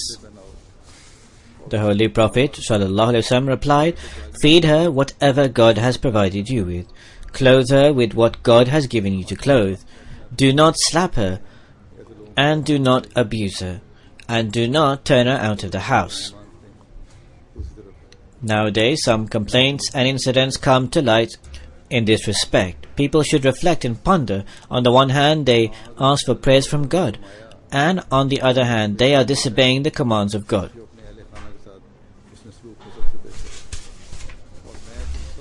Speaker 2: The Holy Prophet ﷺ replied, "Feed her whatever God has provided you with. Clothe her with what God has given you to clothe. Do not slap her, and do not abuse her, and do not turn her out of the house." Nowadays, some complaints and incidents come to light in this respect. People should reflect and ponder. On the one hand, they ask for praise from God, and on the other hand, they are disobeying the commands of God.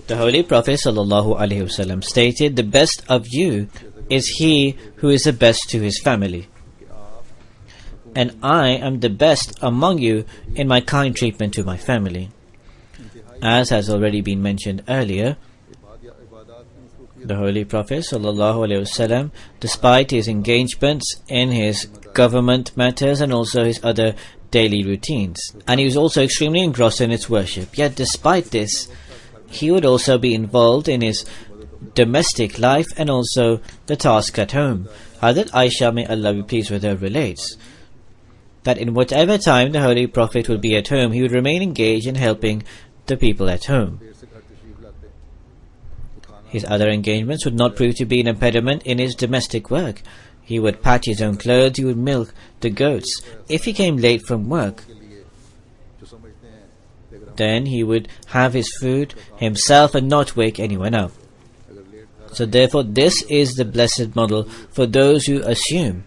Speaker 2: The Holy Prophet ﷺ stated, "The best of you is he who is the best to his family. And I am the best among you in my kind treatment to my family." As has already been mentioned earlier, the Holy Prophet ﷺ, despite his engagements in his government matters and also his other daily routines, and he was also extremely engrossed in its worship, yet despite this, he would also be involved in his domestic life and also the task at home. Hazrat Aisha, may Allah be pleased with her, relates that in whatever time the Holy Prophet would be at home, he would remain engaged in helping the people at home. His other engagements would not prove to be an impediment in his domestic work. He would patch his own clothes, he would milk the goats. If he came late from work, then he would have his food himself and not wake anyone up. So therefore, this is the blessed model for those who assume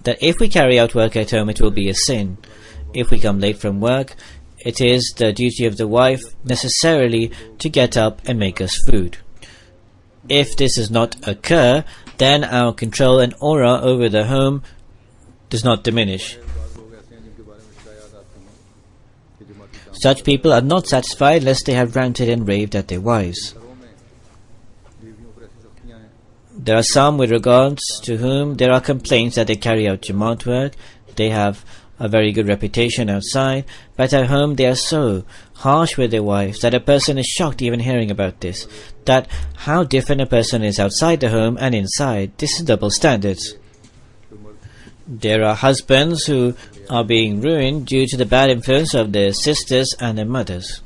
Speaker 2: that if we carry out work at home, it will be a sin. If we come late from work, it is the duty of the wife necessarily to get up and make us food. If this does not occur, then our control and aura over the home does not diminish. Such people are not satisfied lest they have ranted and raved at their wives. There are some with regards to whom there are complaints that they carry out Jamaat work. They have a very good reputation outside, but at home they are so harsh with their wives that a person is shocked even hearing about this, that how different a person is outside the home and inside. This is double standards. There are husbands who are being ruined due to the bad influence of their sisters and their mothers.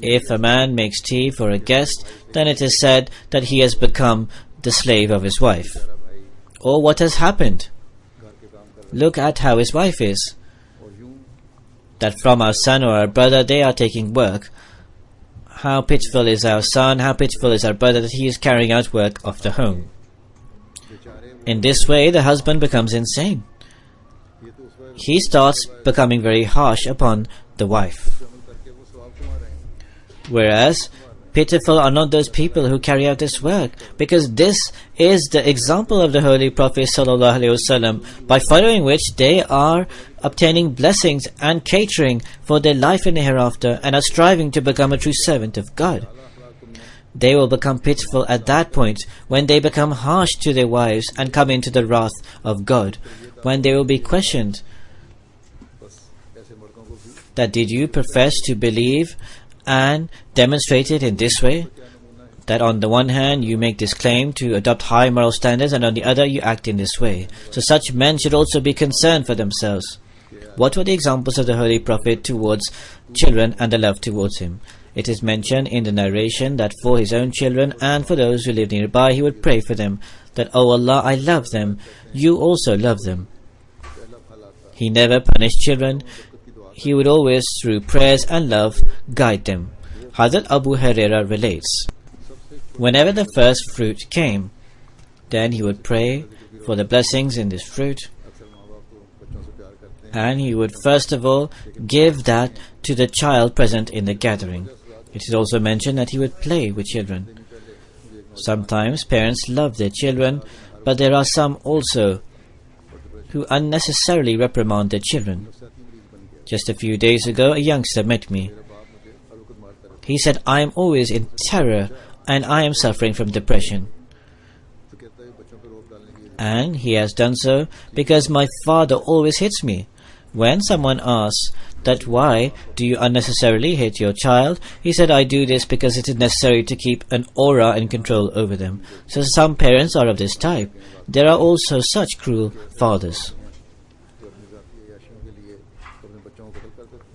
Speaker 2: If a man makes tea for a guest, then it is said that he has become the slave of his wife. Or what has happened? Look at how his wife is. That from our son or our brother they are taking work. How pitiful is our son, how pitiful is our brother that he is carrying out work of the home. In this way, the husband becomes insane. He starts becoming very harsh upon the wife. Whereas, pitiful are not those people who carry out this work, because this is the example of the Holy Prophet ﷺ, by following which they are obtaining blessings and catering for their life in the hereafter and are striving to become a true servant of God. They will become pitiful at that point when they become harsh to their wives and come into the wrath of God, when they will be questioned that did you profess to believe and demonstrate it in this way, that on the one hand you make this claim to adopt high moral standards and on the other you act in this way. So such men should also be concerned for themselves. What were the examples of the Holy Prophet towards children and the love towards him? It is mentioned in the narration that for his own children and for those who lived nearby, he would pray for them, that, "O Allah, I love them, you also love them." He never punished children. He would always, through prayers and love, guide them. Hazrat Abu Hurairah relates, whenever the first fruit came, then he would pray for the blessings in this fruit, and he would first of all give that to the child present in the gathering. It is also mentioned that he would play with children. Sometimes parents love their children, but there are some also who unnecessarily reprimand their children. Just a few days ago, a youngster met me. He said, I am always in terror and I am suffering from depression.
Speaker 1: तो कहता है बच्चों पर रोक डालने की
Speaker 2: And he has done so because my father always hits me. When someone asks that why do you unnecessarily hit your child, he said, I do this because it is necessary to keep an aura and control over them. So some parents are of this type. There are also such cruel fathers.
Speaker 1: जो अपनी जाती अयाशियों के लिए अपने बच्चों को कत्ल कर देते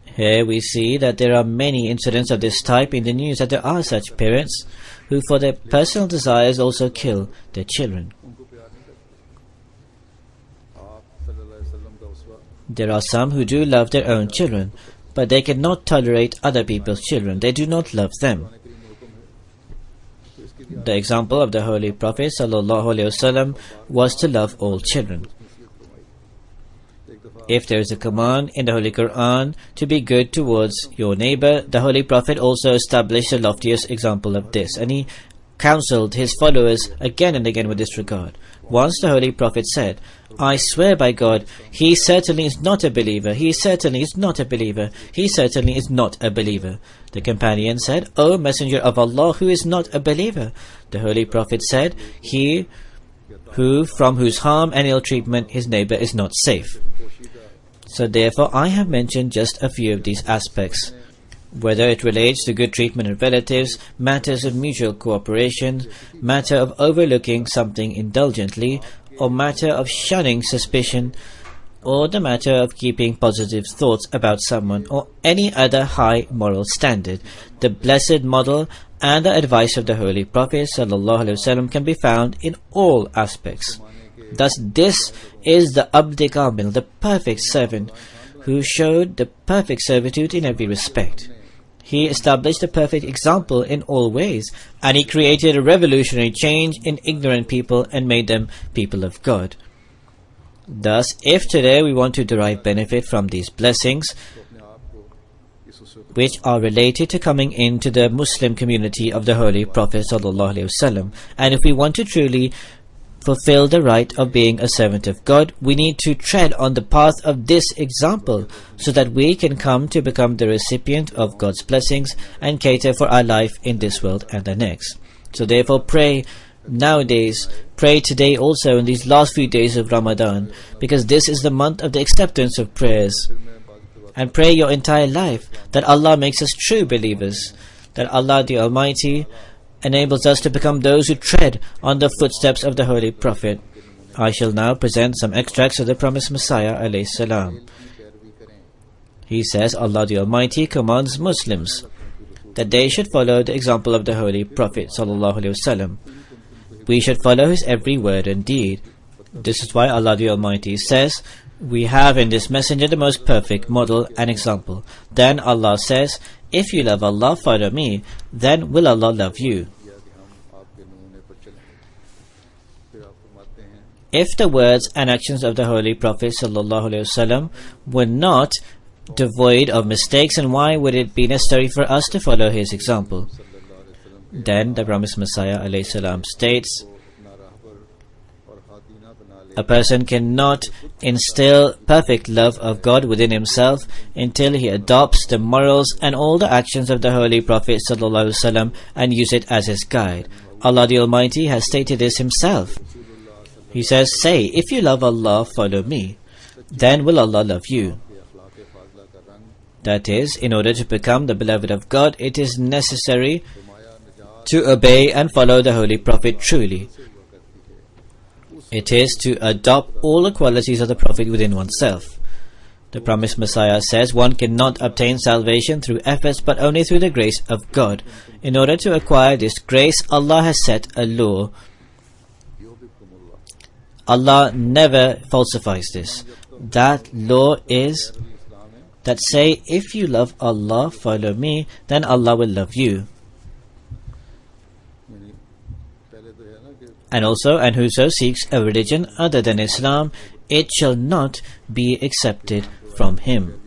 Speaker 1: हैं.
Speaker 2: Here we see that there are many incidents of this type in the news, that there are such parents who for their personal desires also kill their children.
Speaker 1: उनको प्यार नहीं करते. आप सल्लल्लाहु अलैहि वसल्लम का उसवा
Speaker 2: There are some who do love their own children, but they cannot tolerate other people's children. They do not love them.
Speaker 1: Quran करीम में हुक्म है. तो इसके लिए
Speaker 2: The example of the Holy Prophet ﷺ was to love all children.
Speaker 1: नसीहत फरमाई. एक दफा
Speaker 2: If there is a command in the Holy Quran to be good towards your neighbor, the Holy Prophet also established the loftiest example of this, and he counseled his followers again and again with this regard. Once the Holy Prophet said, I swear by God, he certainly is not a believer, he certainly is not a believer, he certainly is not a believer. The companion said, O Messenger of Allah, who is not a believer? The Holy Prophet said, he who from whose harm and ill treatment his neighbor is not safe. So therefore I have mentioned just a few of these aspects. Whether it relates to good treatment of relatives, matters of mutual cooperation, matter of overlooking something indulgently, or matter of shunning suspicion, or the matter of keeping positive thoughts about someone, or any other high moral standard, the blessed model and the advice of the Holy Prophet ﷺ can be found in all aspects. Thus this is the Abd Kamil, the perfect servant, who showed the perfect servitude in every respect. He established a perfect example in all ways, and he created a revolutionary change in ignorant people and made them people of God. Thus, if today we want to derive benefit from these blessings,
Speaker 1: तो अपने आप को इस उसवे
Speaker 2: which are related to coming into the Muslim community of the Holy Prophet ﷺ, and if we want to truly fulfill the right of being a servant of God, we need to tread on the path of this example so that we can come to become the recipient of God's blessings and cater for our life in this world and the next. So therefore pray nowadays, pray today also in these last few days of Ramadan, because this is the month of the acceptance of prayers. And pray your entire life that Allah makes us true believers, that Allah the Almighty enables us to become those who tread on the footsteps of the Holy Prophet. I shall now present some extracts of the promised Messiah alayhi salam. He says, Allah the Almighty commands Muslims that they should follow the example of the Holy Prophet sallallahu alaihi wasallam. We should follow his every word and deed. This is why Allah the Almighty says, we have in this messenger the most perfect model and example. Then Allah says, if you love Allah, follow me, then will Allah love you. If the words and actions of the Holy Prophet ﷺ were not devoid of mistakes, and why would it be necessary for us to follow his example? Then the promised Messiah ﷺ states, a person cannot instill perfect love of God within himself until he adopts the morals and all the actions of the Holy Prophet ﷺ and use it as his guide. Allah the Almighty has stated this himself. He says, say, if you love Allah, follow me, then will Allah love you. That is, in order to become the beloved of God, it is necessary to obey and follow the Holy Prophet truly. It is to adopt all the qualities of the Prophet within oneself. The promised Messiah says one cannot obtain salvation through efforts but only through the grace of God. In order to acquire this grace, Allah has set a law. Allah never falsifies this. That law is that say, if you love Allah, follow me, then Allah will love you. And also, and whoso seeks a religion other than Islam, it shall not be accepted from him.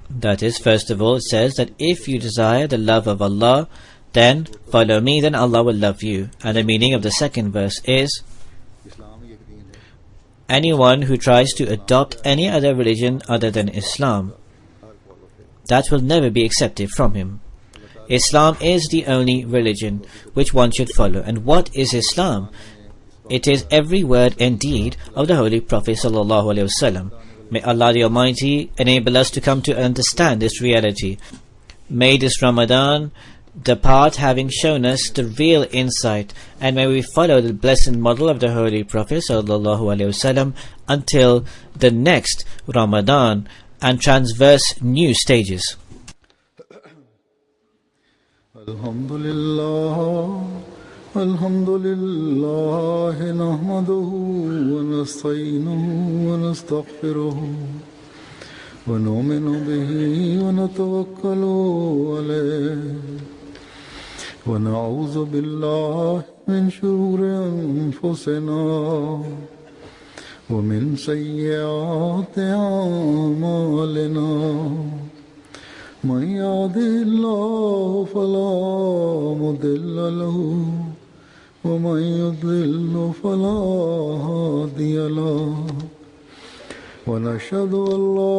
Speaker 2: That is, first of all, it says that if you desire the love of Allah, then follow me, then Allah will love you. And the meaning of the second verse is anyone who tries to adopt any other religion other than Islam, that will never be accepted from him. Islam is the only religion which one should follow. And what is Islam? It is every word and deed of the Holy Prophet ﷺ. May Allah the Almighty enable us to come to understand this reality. May this Ramadan depart having shown us the real insight, and may we follow the blessed model of the Holy Prophet ﷺ until the next Ramadan and transverse new stages.
Speaker 1: Alhamdulillah, nahmaduhu wa nasta'inuhu wa nastaghfiruhu wa nu'minu bihi wa natawakkalu alayhi wa na'udhu billahi min shururi anfusina wa min sayyiati a'malina. من يهده الله فلا مضل له ومن يضلل فلا هادي له ونشهد أن لا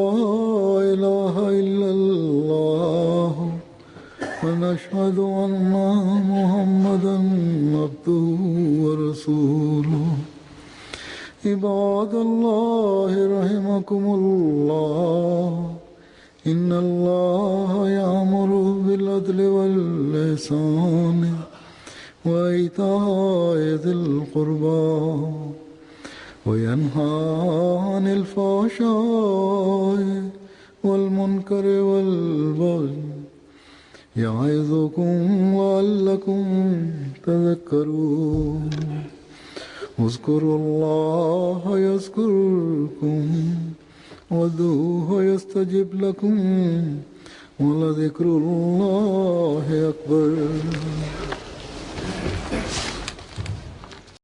Speaker 1: إله إلا الله ونشهد أن محمدا عبده ورسوله عباد الله رحمكم الله إن الله يأمر بالعدل والإحسان وإيتاء ذي القربى وينهى عن الفحشاء والمنكر والبغي يعظكم لعلكم تذكرون اذكروا الله يذكركم وادعوه يستجب لكم ولذكر الله أكبر.